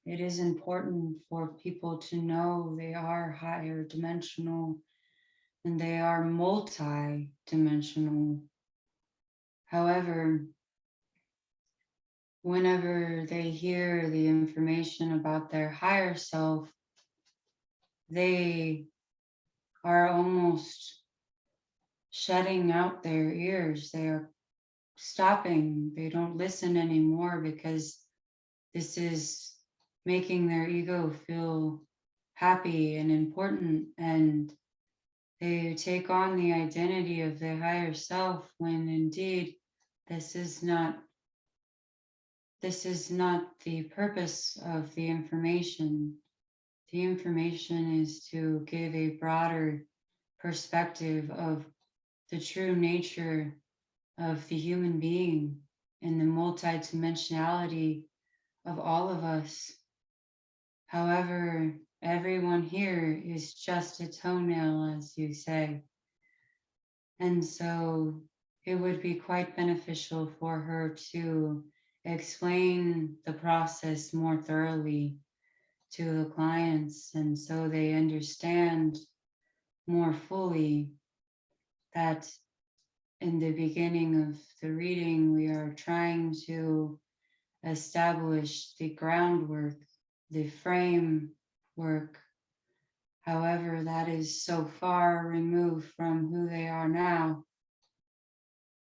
It is important for people to know they are higher dimensional and they are multi-dimensional. However, whenever they hear the information about their higher self, they are almost shutting out their ears. They are stopping. They don't listen anymore because this is making their ego feel happy and important, and they take on the identity of their higher self when indeed this is not the purpose of the information. The information is to give a broader perspective of the true nature of the human being and the multidimensionality of all of us. However, everyone here is just a toenail, as you say. And so it would be quite beneficial for her to explain the process more thoroughly to the clients, and so they understand more fully that in the beginning of the reading, we are trying to establish the groundwork, the framework However, that is so far removed from who they are now.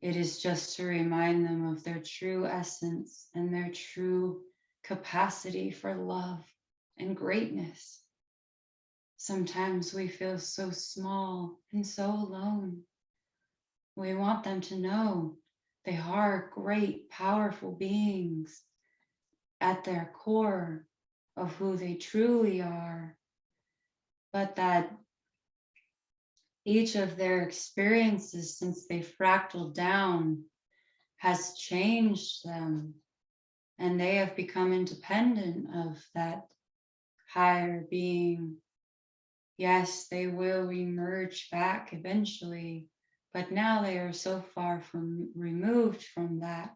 It is just to remind them of their true essence and their true capacity for love and greatness. Sometimes we feel so small and so alone. We want them to know they are great, powerful beings at their core of who they truly are, but that each of their experiences since they fractaled down has changed them, and they have become independent of that higher being. Yes, they will emerge back eventually, but now they are so far from removed from that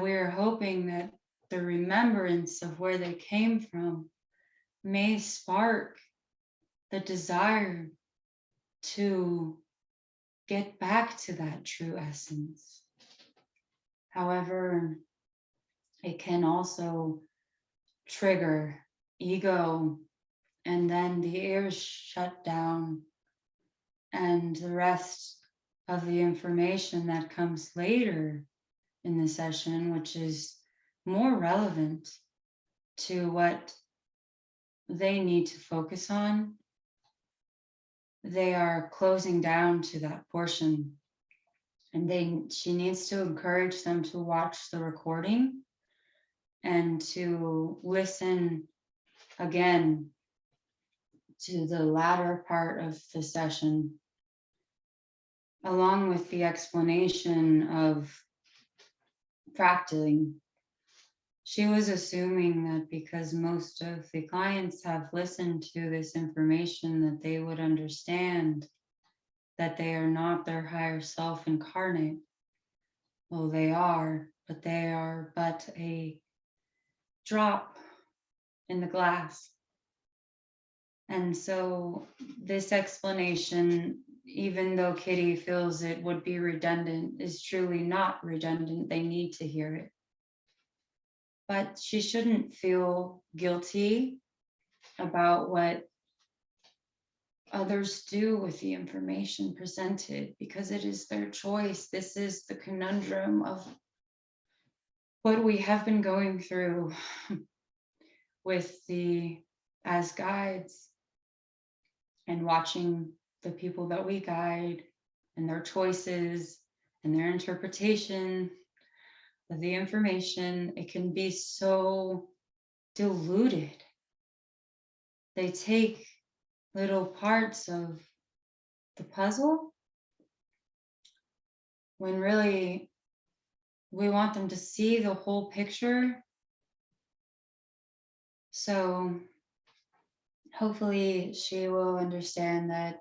we're hoping that the remembrance of where they came from may spark the desire to get back to that true essence. However, it can also trigger ego, and then the ears shut down, and the rest of the information that comes later in the session, which is more relevant to what they need to focus on, they are closing down to that portion. And she needs to encourage them to watch the recording and to listen again to the latter part of the session, along with the explanation of fractaling. She was assuming that because most of the clients have listened to this information, that they would understand that they are not their higher self incarnate. Well, they are, but they are but a drop in the glass. And so this explanation, even though Kitty feels it would be redundant, is truly not redundant. They need to hear it. But she shouldn't feel guilty about what others do with the information presented, because it is their choice. This is the conundrum of what we have been going through with the as guides, and watching the people that we guide and their choices and their interpretation of the information. It can be so diluted. They take little parts of the puzzle when really we want them to see the whole picture. So hopefully she will understand that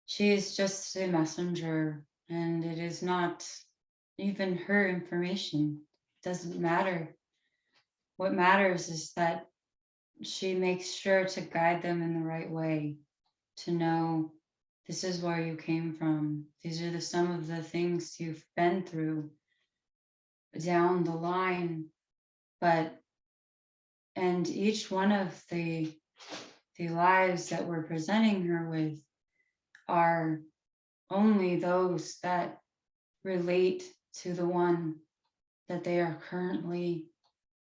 she is just a messenger, and it is not even her information. It doesn't matter. What matters is that she makes sure to guide them in the right way, to know this is where you came from. These are some of the things you've been through down the line. And each one of the lives that we're presenting her with are only those that relate to the one that they are currently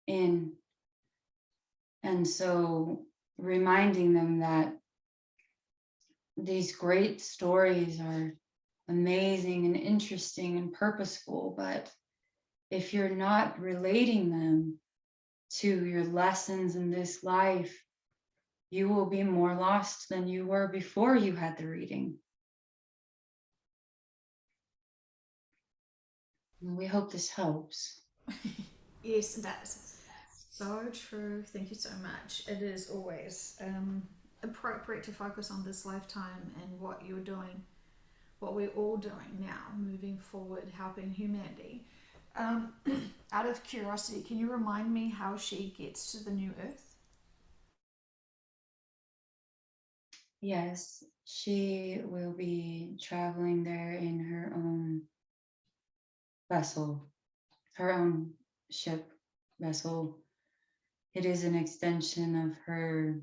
in. And so reminding them that these great stories are amazing and interesting and purposeful, but if you're not relating them to your lessons in this life, you will be more lost than you were before you had the reading. And we hope this helps. Yes, it does. So true. Thank you so much. It is always appropriate to focus on this lifetime and what you're doing, what we're all doing now, moving forward, helping humanity. Um, Out of curiosity, can you remind me how she gets to the new Earth? Yes, she will be traveling there in her own vessel, her own ship vessel. It is an extension of her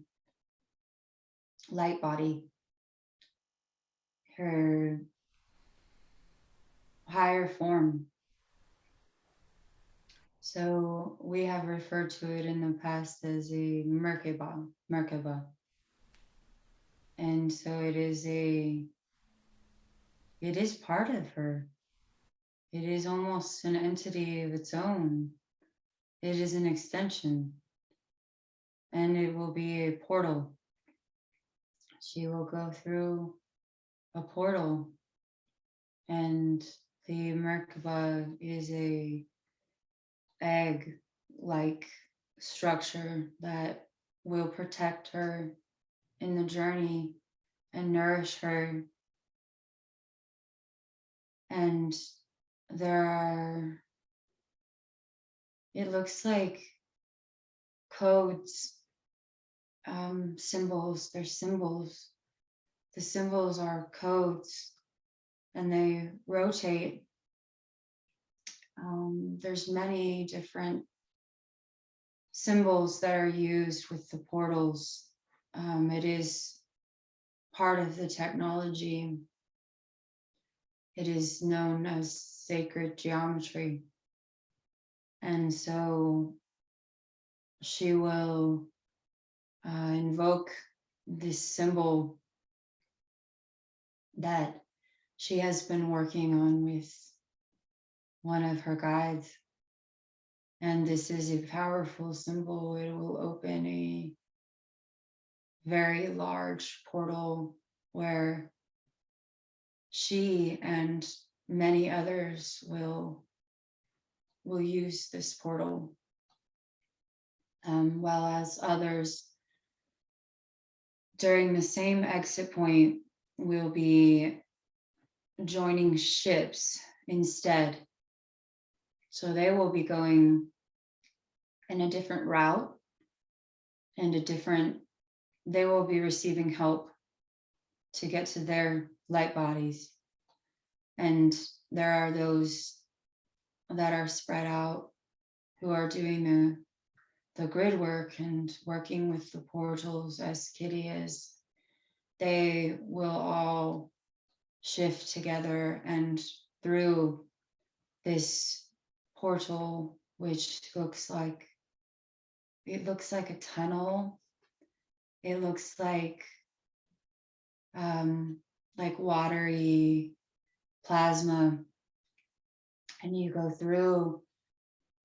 light body, her higher form. So we have referred to it in the past as a Merkaba. And so it is part of her. It is almost an entity of its own. It is an extension, and it will be a portal. She will go through a portal, and the Merkaba is a egg like structure that will protect her in the journey and nourish her. And there are, it looks like codes, symbols. They're symbols. The symbols are codes and they rotate. There's many different symbols that are used with the portals. It is part of the technology. It is known as sacred geometry. And so she will invoke this symbol that she has been working on with one of her guides. And this is a powerful symbol. It will open a very large portal where she and many others will use this portal, while as others during the same exit point will be joining ships instead. So they will be going in a different route and they will be receiving help to get to their light bodies. And there are those that are spread out who are doing the grid work and working with the portals as Kitty is. They will all shift together and through this portal, which looks like a tunnel. It looks like watery plasma, and you go through,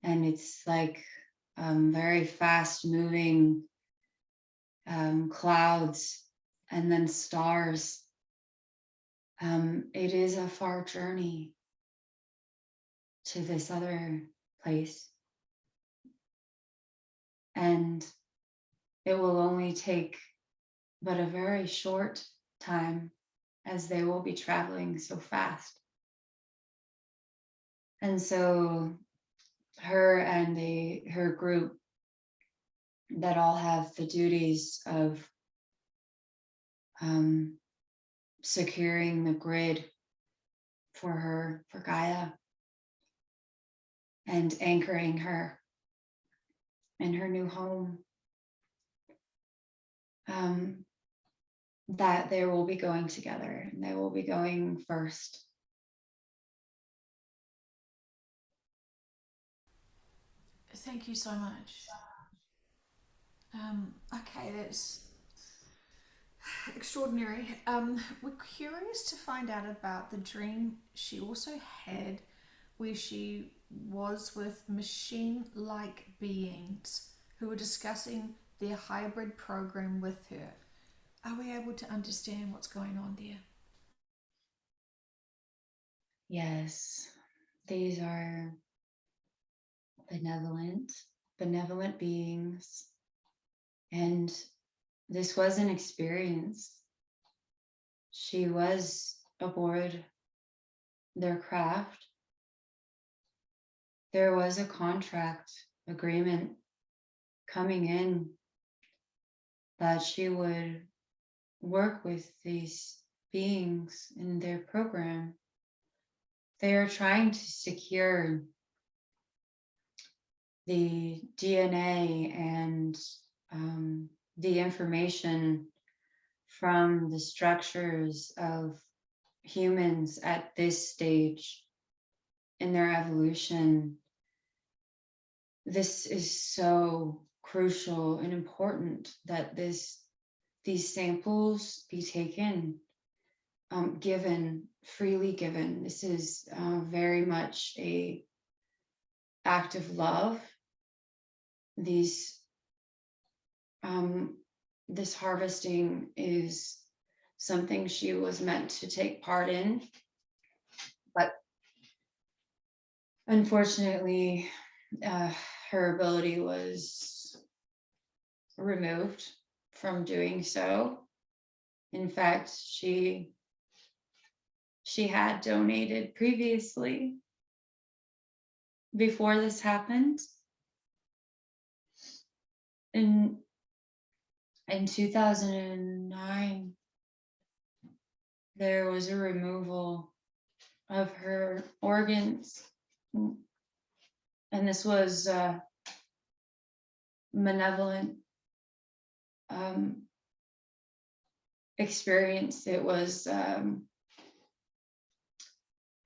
and it's like very fast moving clouds and then stars. It is a far journey to this other place, and it will only take but a very short time as they will be traveling so fast. And so her and her group that all have the duties of securing the grid for her, for Gaia, and anchoring her in her new home, that they will be going together and they will be going first. Thank you so much. Okay, that's extraordinary. We're curious to find out about the dream she also had where she was with machine like beings who were discussing their hybrid program with her. Are we able to understand what's going on there? Yes, these are benevolent beings. And this was an experience. She was aboard their craft. There was a contract agreement coming in that she would work with these beings in their program. They are trying to secure the DNA and the information from the structures of humans at this stage in their evolution, this is so crucial and important that these samples be taken, given, freely given. This is very much a act of love. These this harvesting is something she was meant to take part in, but unfortunately, her ability was removed from doing so. In fact, she had donated previously before this happened. In 2009, there was a removal of her organs, and this was malevolent experience. It was,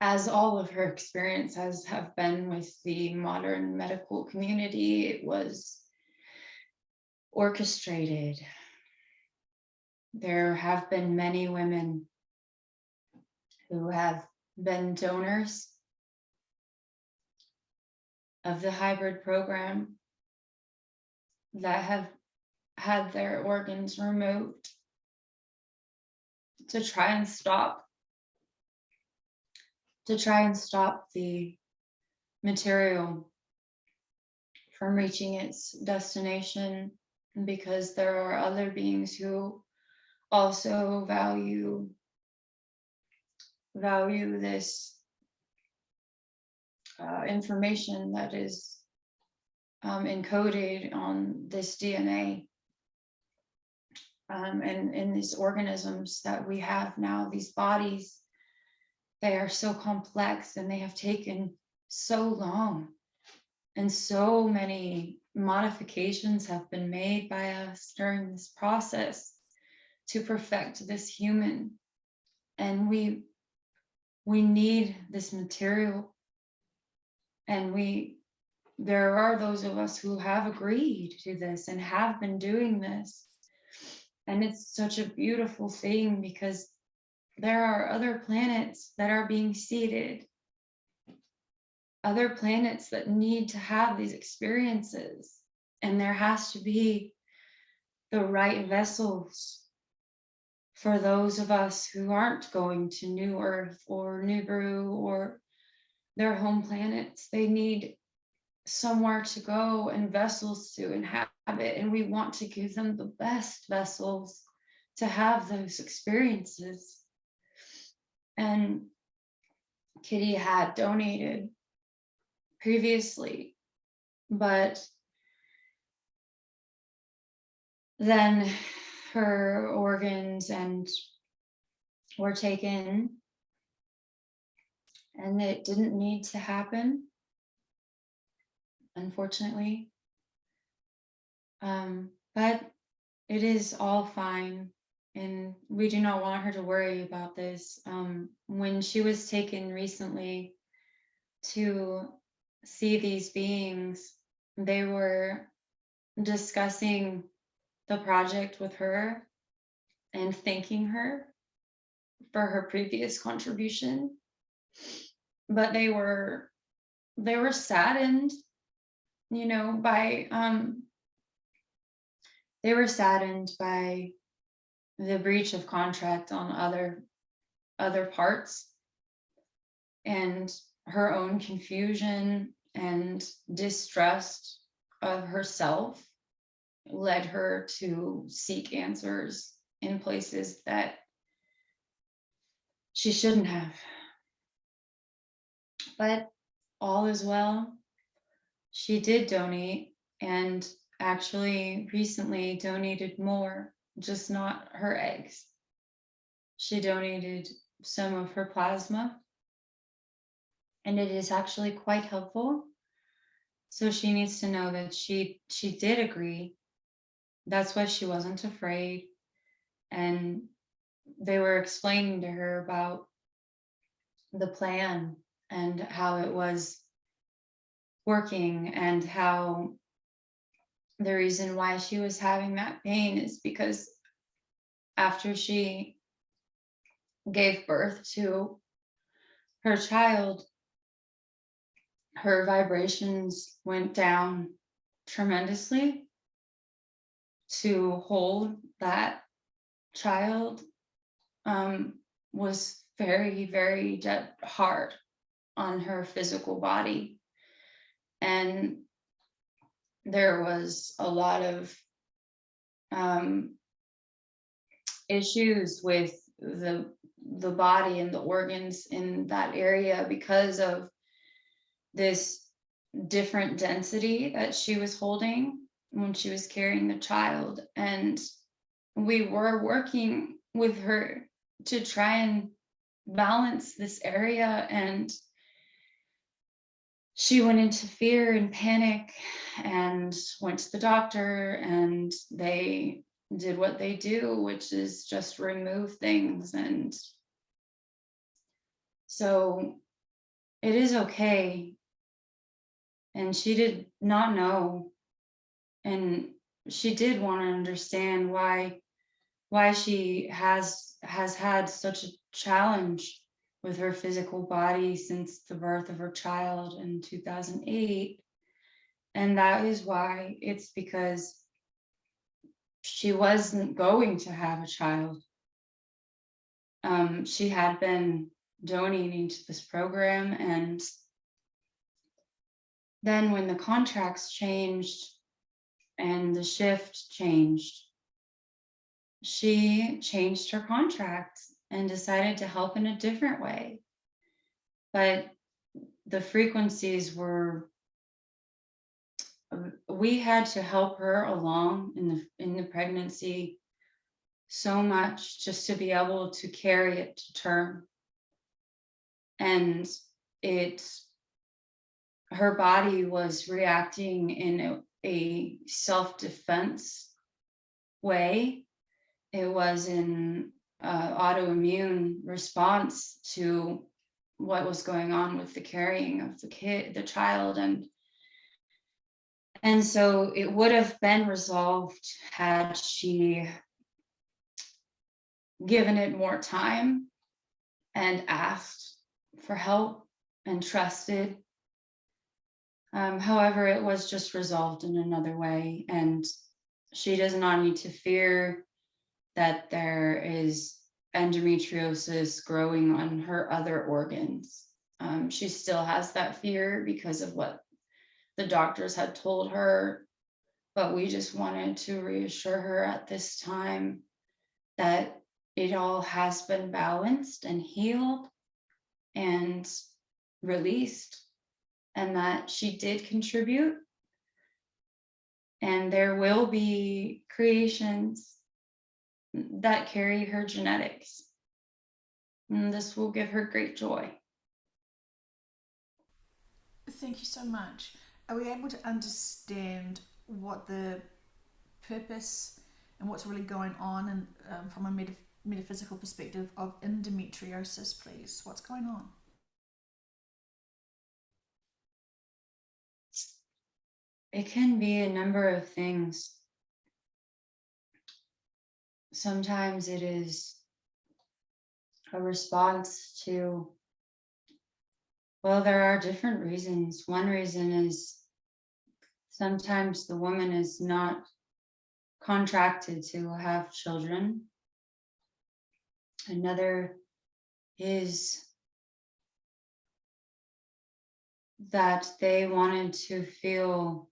as all of her experiences have been with the modern medical community, it was orchestrated. There have been many women who have been donors of the hybrid program that have had their organs removed to try and stop the material from reaching its destination, because there are other beings who also value this information that is encoded on this DNA, and in these organisms that we have now, these bodies. They are so complex, and they have taken so long, and so many modifications have been made by us during this process to perfect this human. And we need this material, and there are those of us who have agreed to this and have been doing this. And it's such a beautiful thing, because there are other planets that are being seeded, other planets that need to have these experiences, and there has to be the right vessels for those of us who aren't going to New Earth or Nibiru or their home planets. They need somewhere to go and vessels to inhabit, and we want to give them the best vessels to have those experiences. And Kitty had donated previously, but then her organs were taken, and it didn't need to happen, unfortunately. But it is all fine, and we do not want her to worry about this. When she was taken recently to see these beings, they were discussing the project with her and thanking her for her previous contribution, but they were saddened, by they were saddened by the breach of contract on other parts, and her own confusion and distrust of herself led her to seek answers in places that she shouldn't have. But all is well. She did donate, and actually recently donated more, just not her eggs. She donated some of her plasma, and it is actually quite helpful. So she needs to know that she did agree. That's why she wasn't afraid. and they were explaining to her about the plan and how it was working, and how the reason why she was having that pain is because after she gave birth to her child, her vibrations went down tremendously to hold that child. Was very, very hard on her physical body. And there was a lot of um, issues with the body and the organs in that area because of this different density that she was holding when she was carrying the child. And we were working with her to try and balance this area, and she went into fear and panic and went to the doctor, and they did what they do, which is just remove things. And so it is okay. And she did not know, and she did want to understand why she has had such a challenge with her physical body since the birth of her child in 2008. And that is why. It's because she wasn't going to have a child. She had been donating to this program, and then when the contracts changed and the shift changed, she changed her contract and decided to help in a different way. But the frequencies were, we had to help her along in the pregnancy so much just to be able to carry it to term. And it, her body was reacting in a self-defense way. It was in autoimmune response to what was going on with the carrying of the child. And so it would have been resolved had she given it more time and asked for help and trusted. However, it was just resolved in another way, and she does not need to fear that there is endometriosis growing on her other organs. She still has that fear because of what the doctors had told her, but we just wanted to reassure her at this time that it all has been balanced and healed and released, and that she did contribute, and there will be creations that carry her genetics, and this will give her great joy. Thank you so much. Are we able to understand what the purpose and what's really going on, and from a metaphysical perspective of endometriosis, please? What's going on? It can be a number of things. Sometimes it is a response to, well, there are different reasons. One reason is sometimes the woman is not contracted to have children. Another is that they wanted to feel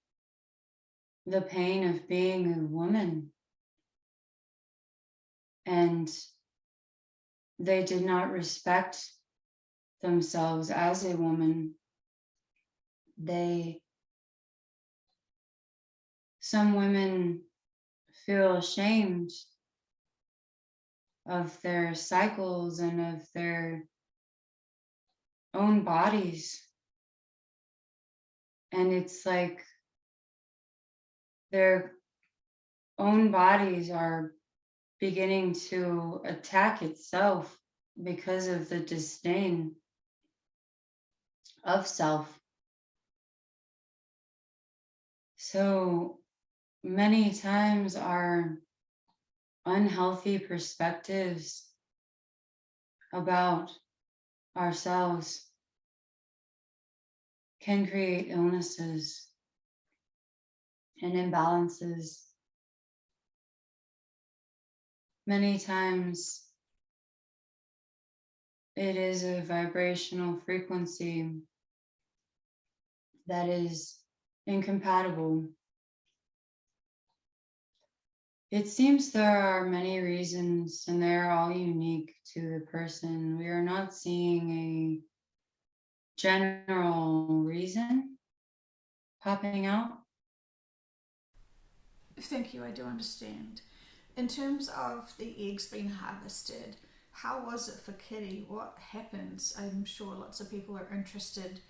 the pain of being a woman, and they did not respect themselves as a woman. Some women feel ashamed of their cycles and of their own bodies. And it's like their own bodies are beginning to attack itself because of the disdain of self. So many times our unhealthy perspectives about ourselves can create illnesses and imbalances. Many times it is a vibrational frequency that is incompatible. It seems there are many reasons, and they're all unique to the person. We are not seeing a general reason popping out. Thank you, I do understand. In terms of the eggs being harvested, how was it for Kitty? What happens? I'm sure lots of people are interested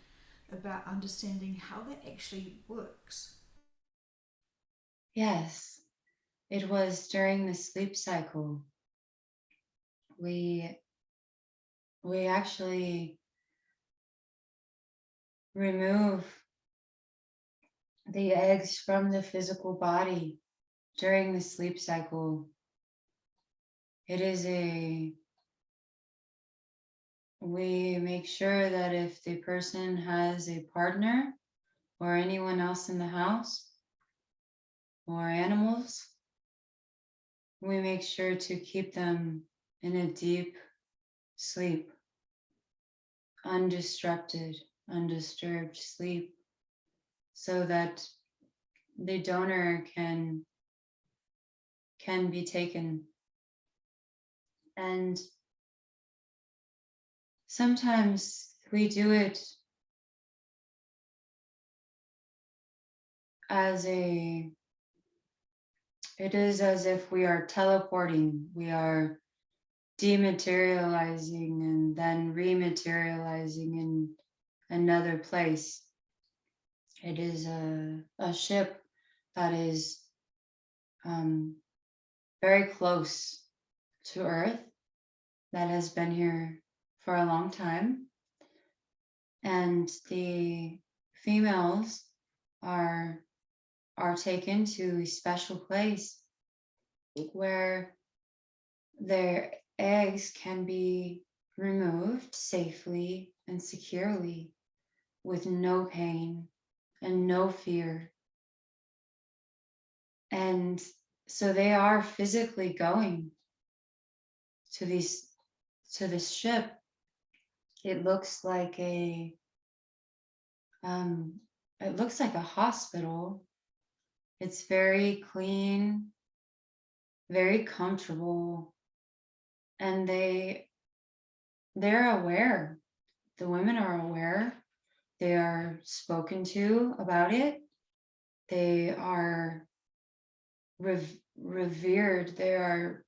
about understanding how that actually works. Yes, it was during the sleep cycle. We we actually remove the eggs from the physical body during the sleep cycle. It is a We make sure that if the person has a partner or anyone else in the house or animals, we make sure to keep them in a deep sleep, undisturbed sleep, so that the donor can be taken. And sometimes we do it as a it is as if we are teleporting. We are dematerializing and then rematerializing in another place. It is a ship that is um, very close to Earth, that has been here for a long time. And the females are are taken to a special place where their eggs can be removed safely and securely with no pain and no fear. And so they are physically going to these to this ship. It looks like um, a hospital. It's very clean, very comfortable, and they're aware. The women are aware. They are spoken to about it. They are revered. They are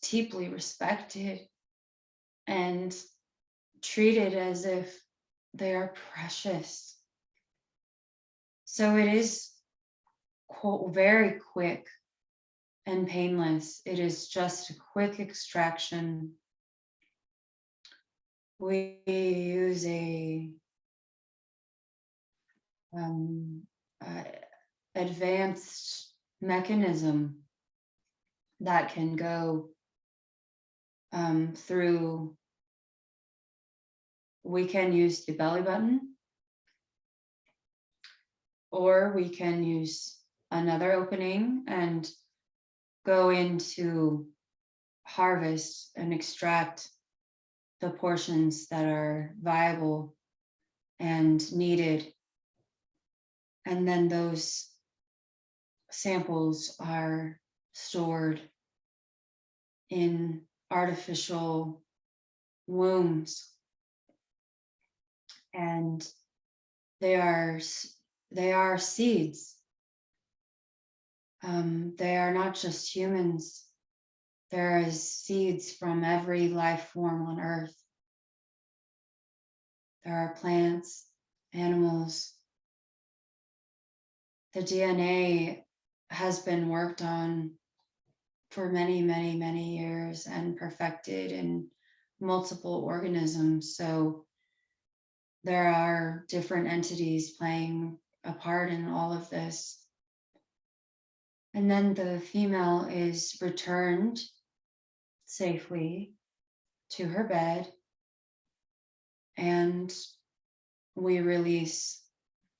deeply respected and treated as if they are precious. So it is very quick and painless. It is just a quick extraction. We use um, a advanced mechanism that can go through. We can use the belly button, or we can use another opening and go into harvest and extract the portions that are viable and needed. And then those samples are stored in artificial wombs, and they are they are seeds. They are not just humans. There is seeds from every life form on Earth. There are plants, animals. The DNA has been worked on for many, many, many years and perfected in multiple organisms. So there are different entities playing a part in all of this. And then the female is returned safely to her bed, and we release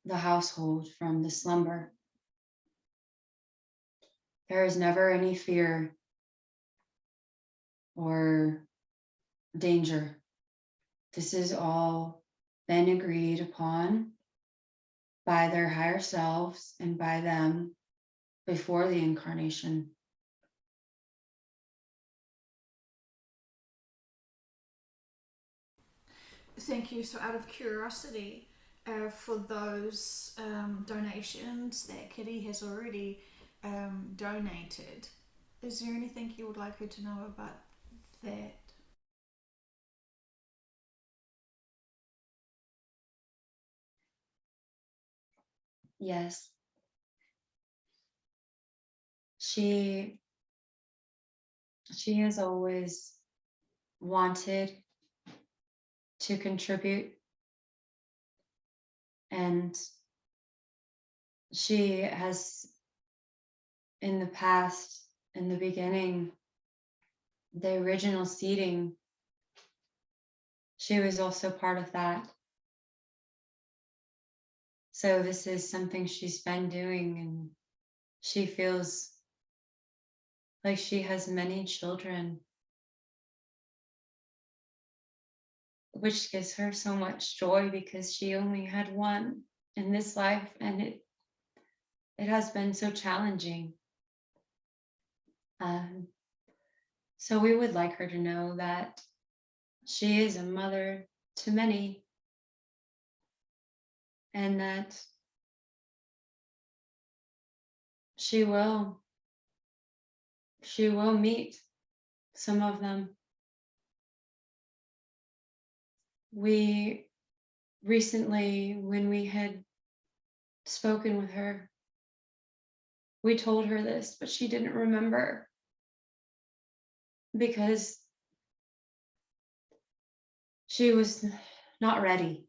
the household from the slumber. There is never any fear or danger. This is all been agreed upon by their higher selves and by them before the incarnation. Thank you. So, out of curiosity, for those donations that Kitty has already donated, is there anything you would like her to know about that? Yes, she has always wanted to contribute, and she has in the past, in the beginning, the original seeding, she was also part of that. So this is something she's been doing, and she feels like she has many children, which gives her so much joy because she only had one in this life, and it has been so challenging. Um, so we would like her to know that she is a mother to many, and that she will meet some of them. We recently, when we had spoken with her, we told her this, but she didn't remember because she was not ready.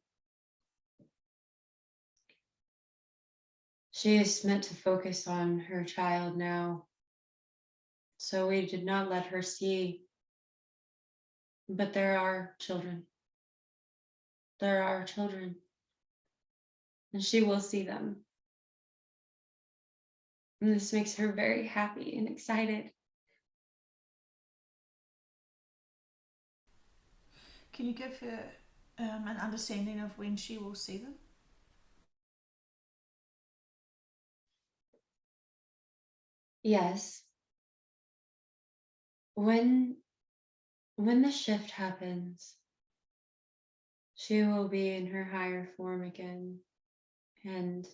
She is meant to focus on her child now. So we did not let her see, but there are children. There are children, and she will see them. And this makes her very happy and excited. Can you give her an understanding of when she will see them? Yes, when the shift happens, she will be in her higher form again, and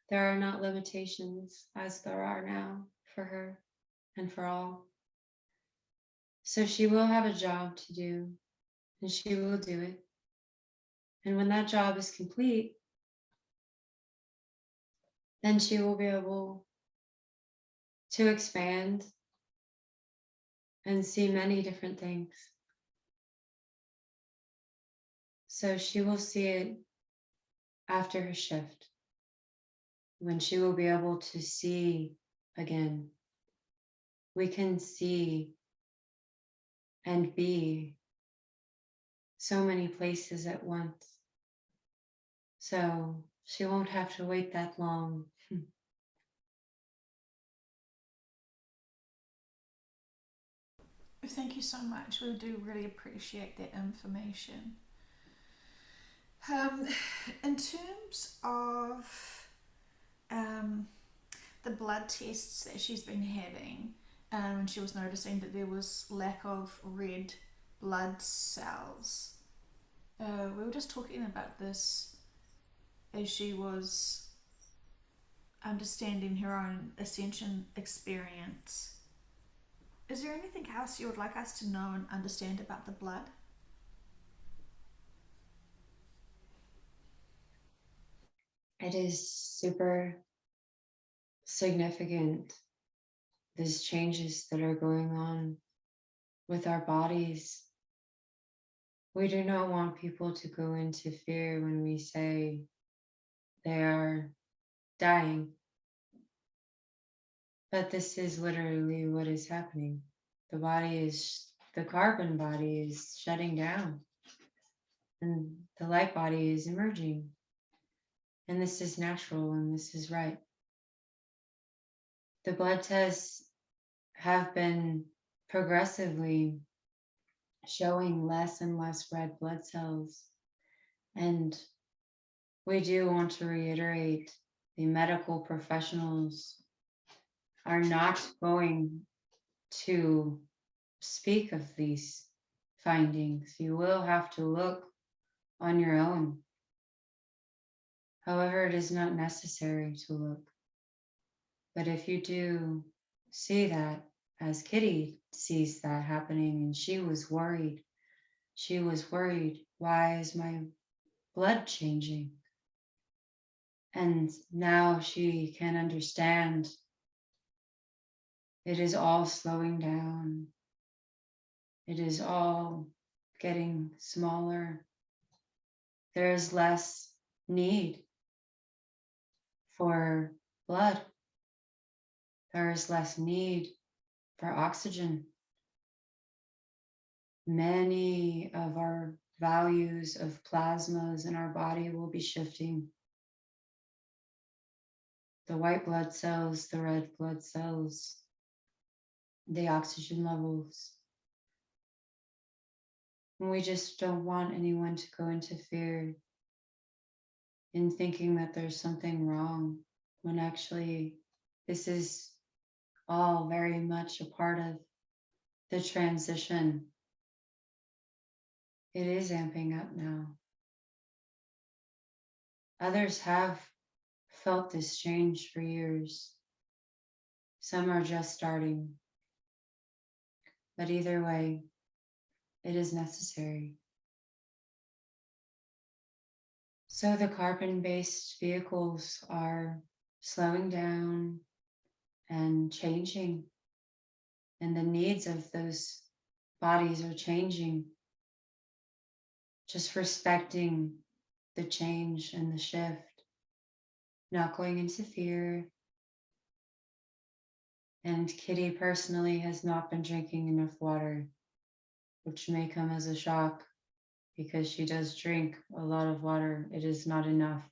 there are not limitations as there are now for her and for all. So she will have a job to do, and she will do it. And when that job is complete, then she will be able to expand and see many different things. So she will see it after her shift, when she will be able to see again. We can see and be so many places at once. So she won't have to wait that long. Thank you so much. We do really appreciate that information. Um, in terms of um, the blood tests that she's been having, and she was noticing that there was lack of red blood cells. We were just talking about this as she was understanding her own ascension experience. Is there anything else you would like us to know and understand about the blood? It is super significant these changes that are going on with our bodies. We do not want people to go into fear when we say they are dying, but this is literally what is happening. The carbon body is shutting down and the light body is emerging. And this is natural and this is right. The blood tests have been progressively showing less and less red blood cells. And we do want to reiterate the medical professionals are not going to speak of these findings. You will have to look on your own. However, it is not necessary to look. But if you do see that, as Kitty sees that happening, and she was worried, why is my blood changing? And now she can understand it is all slowing down. It is all getting smaller. There is less need for blood. There is less need for oxygen. Many of our values of plasmas in our body will be shifting. The white blood cells, the red blood cells, the oxygen levels. And we just don't want anyone to go into fear in thinking that there's something wrong when actually this is all very much a part of the transition. It is amping up now. Others have felt this change for years. Some are just starting. But either way, it is necessary. So the carbon-based vehicles are slowing down and changing, and the needs of those bodies are changing. Just respecting the change and the shift, not going into fear. And Kitty personally has not been drinking enough water, which may come as a shock because she does drink a lot of water. It is not enough.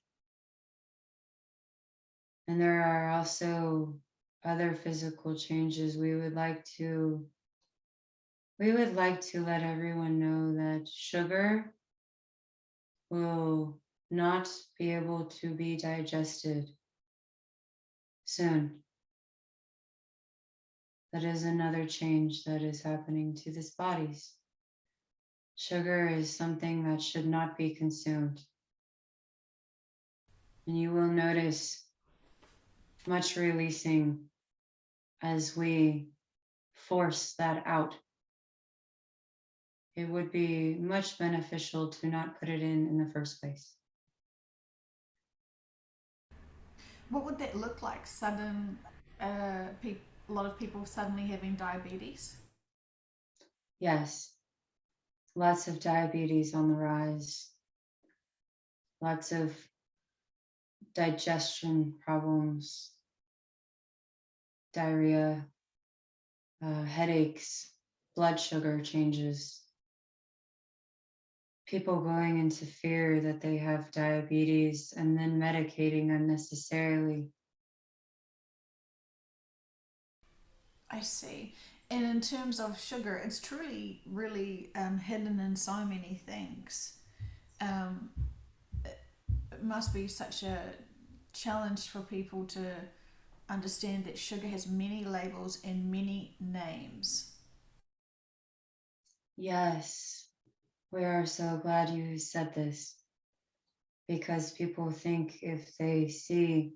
And there are also other physical changes we would like to let everyone know that sugar will not be able to be digested soon. That is another change that is happening to these bodies. Sugar is something that should not be consumed. And you will notice much releasing as we force that out. It would be much beneficial to not put it in the first place. What would that look like? A lot of people suddenly having diabetes. Yes, lots of diabetes on the rise, lots of digestion problems, diarrhea, headaches, blood sugar changes, people going into fear that they have diabetes and then medicating unnecessarily. I see. And in terms of sugar, it's truly, really hidden in so many things. Um, it must be such a challenge for people to understand that sugar has many labels and many names. Yes, we are so glad you said this because people think if they see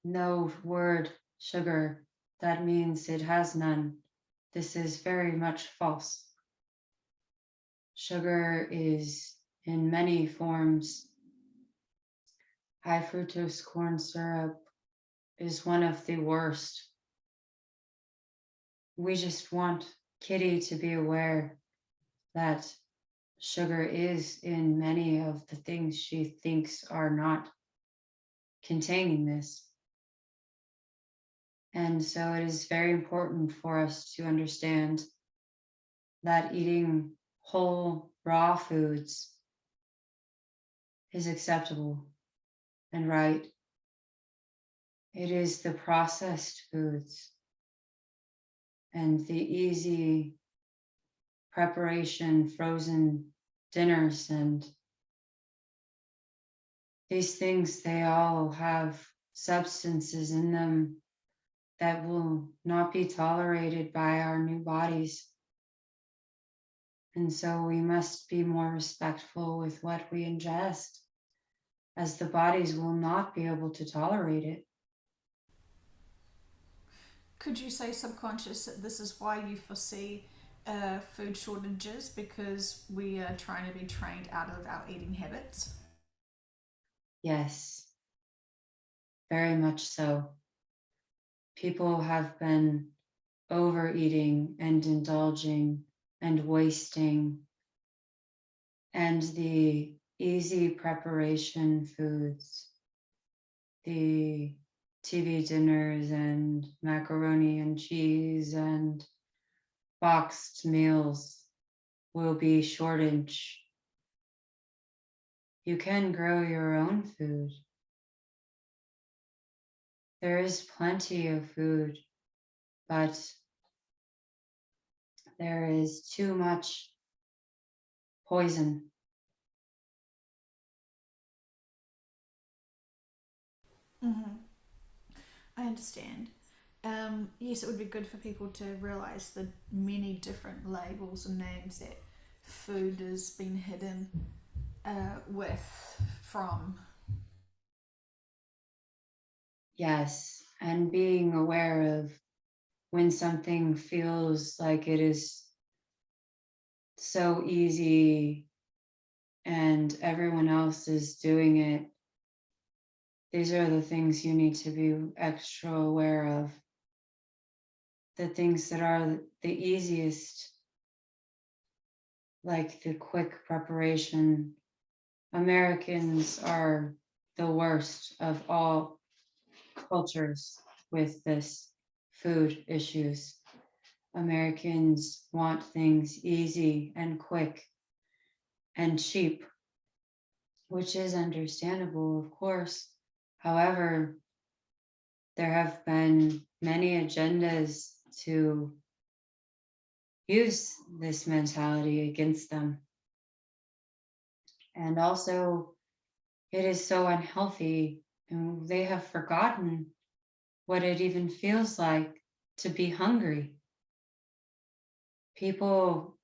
no word sugar, that means it has none. This is very much false. Sugar is in many forms. High fructose corn syrup is one of the worst. We just want Kitty to be aware that sugar is in many of the things she thinks are not containing this. And so it is very important for us to understand that eating whole raw foods is acceptable and right. It is the processed foods and the easy preparation, frozen dinners, and these things, they all have substances in them that will not be tolerated by our new bodies. And so we must be more respectful with what we ingest, as the bodies will not be able to tolerate it. Could you say, subconscious, that this is why you foresee food shortages, because we are trying to be trained out of our eating habits? Yes, very much so. People have been overeating and indulging and wasting, and the easy preparation foods, the TV dinners and macaroni and cheese and boxed meals will be shortage. You can grow your own food. There is plenty of food, but there is too much poison. Mm-hmm. I understand. Yes, it would be good for people to realize the many different labels and names that food has been hidden with from. Yes, and being aware of when something feels like it is so easy and everyone else is doing it. These are the things you need to be extra aware of. The things that are the easiest, like the quick preparation. Americans are the worst of all cultures with this food issues. Americans want things easy and quick and cheap, which is understandable, of course. However, there have been many agendas to use this mentality against them. And also, it is so unhealthy, and they have forgotten what it even feels like to be hungry. People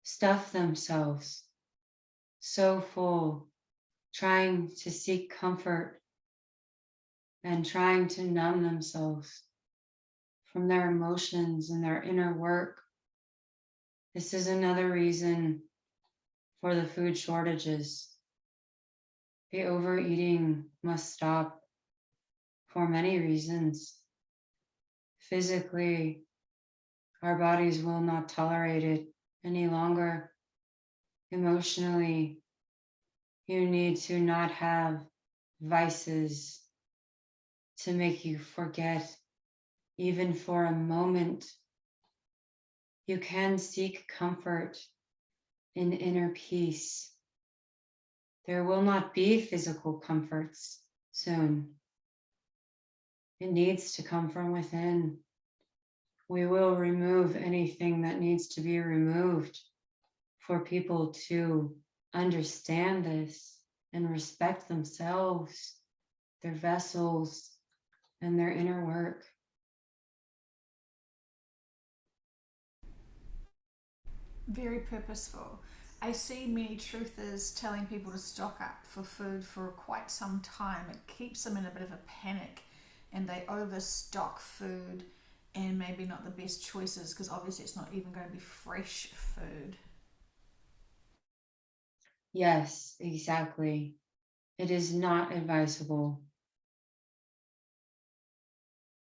stuff themselves so full, trying to seek comfort and trying to numb themselves from their emotions and their inner work. This is another reason for the food shortages. The overeating must stop for many reasons. Physically, our bodies will not tolerate it any longer. Emotionally, you need to not have vices to make you forget, even for a moment. You can seek comfort in inner peace. There will not be physical comforts soon. It needs to come from within. We will remove anything that needs to be removed for people to understand this and respect themselves, their vessels, and their inner work. Very purposeful. I see many truthers telling people to stock up for food for quite some time. It keeps them in a bit of a panic and they overstock food and maybe not the best choices because obviously it's not even going to be fresh food. Yes, exactly. It is not advisable.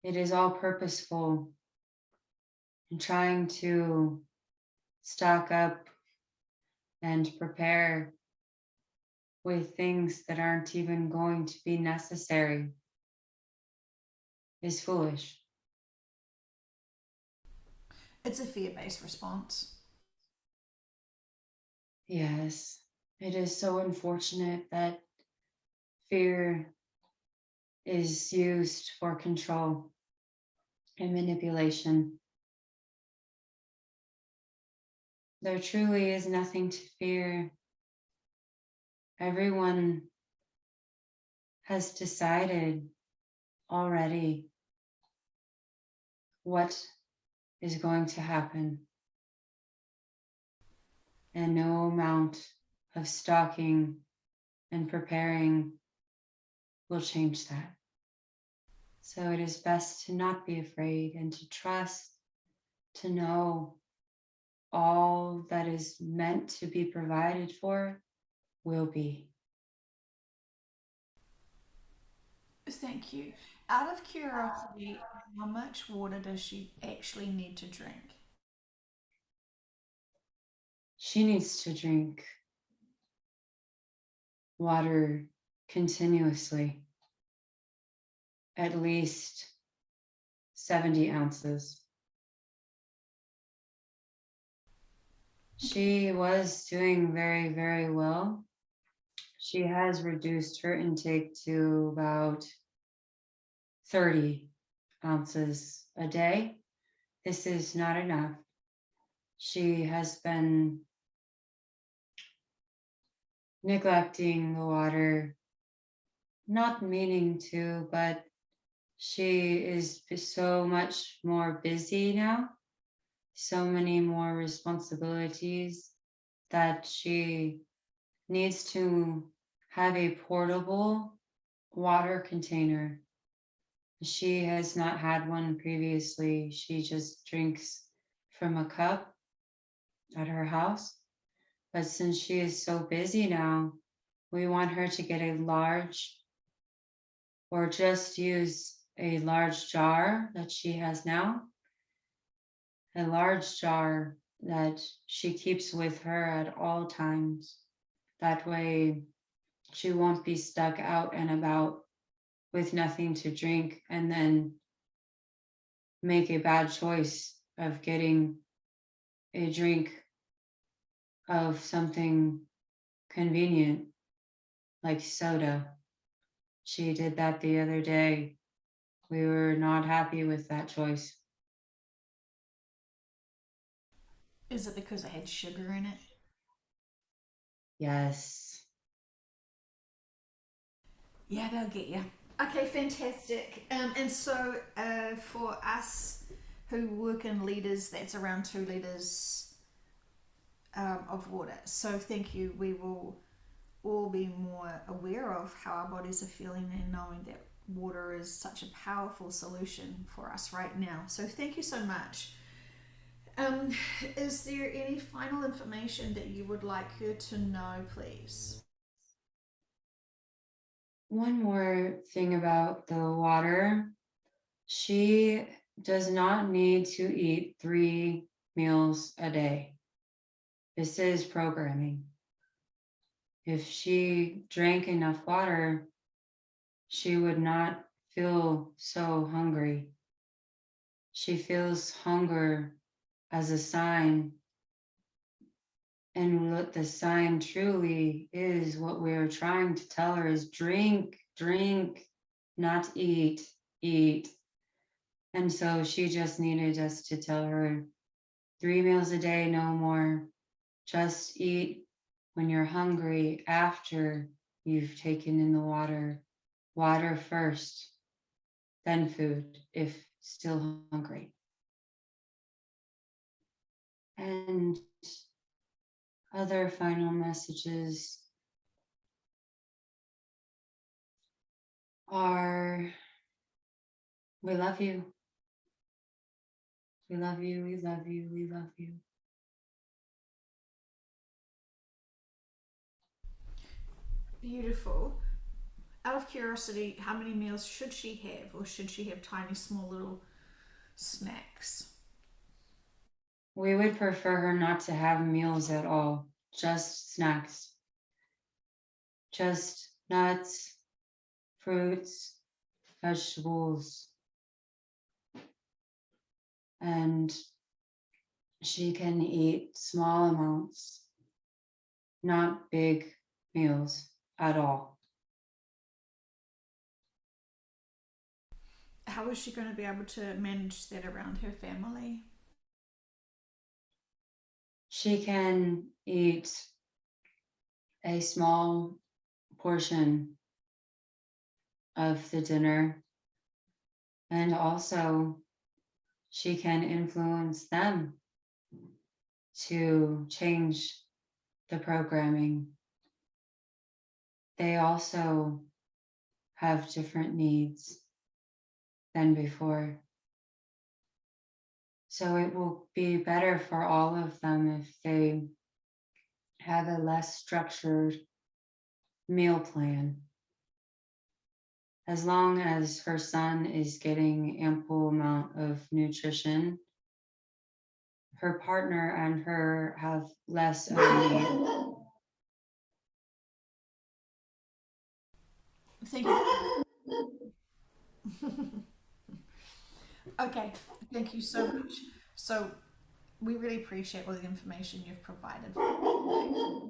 It is all purposeful. and trying to stock up and prepare with things that aren't even going to be necessary is foolish. It's a fear based response. Yes, it is so unfortunate that fear is used for control and manipulation. There truly is nothing to fear. Everyone has decided already what is going to happen, and no amount of stalking and preparing will change that. So it is best to not be afraid and to trust, to know all that is meant to be provided for will be. Thank you. Out of curiosity, how much water does she actually need to drink? She needs to drink water continuously, at least 70 ounces. She was doing very, very well. She has reduced her intake to about 30 ounces a day. This is not enough. She has been neglecting the water, not meaning to, but she is so much more busy now, so many more responsibilities that she needs to have a portable water container. She has not had one previously. She just drinks from a cup at her house. But since she is so busy now, we want her to get a large or just use a large jar that she has now, a large jar that she keeps with her at all times. That way, she won't be stuck out and about with nothing to drink and then make a bad choice of getting a drink of something convenient like soda. She did that the other day. We were not happy with that choice. Is it because it had sugar in it? Yes. Yeah, they'll get you. Okay, fantastic. And so for us who work in liters, that's around 2 liters of water. So thank you. We will all be more aware of how our bodies are feeling and knowing that water is such a powerful solution for us right now. So thank you so much. Um, is there any final information that you would like her to know, please? One more thing about the water. She does not need to eat 3 meals a day. This is programming. If she drank enough water, she would not feel so hungry. She feels hunger as a sign. And what the sign truly is, what we're trying to tell her is drink, drink, not eat, eat. And so she just needed us to tell her 3 meals a day, no more. Just eat when you're hungry after you've taken in the water. Water first, then food if still hungry. And other final messages are we love you. We love you. We love you. We love you. Beautiful. Out of curiosity, how many meals should she have, or should she have tiny, small little snacks? We would prefer her not to have meals at all, just snacks, just nuts, fruits, vegetables, and she can eat small amounts, not big meals at all. How is she going to be able to manage that around her family? She can eat a small portion of the dinner, and also she can influence them to change the programming. They also have different needs than before. So it will be better for all of them if they have a less structured meal plan. As long as her son is getting ample amount of nutrition, her partner and her have less of a need. Thank you. Okay, thank you so much. So we really appreciate all the information you've provided for us today.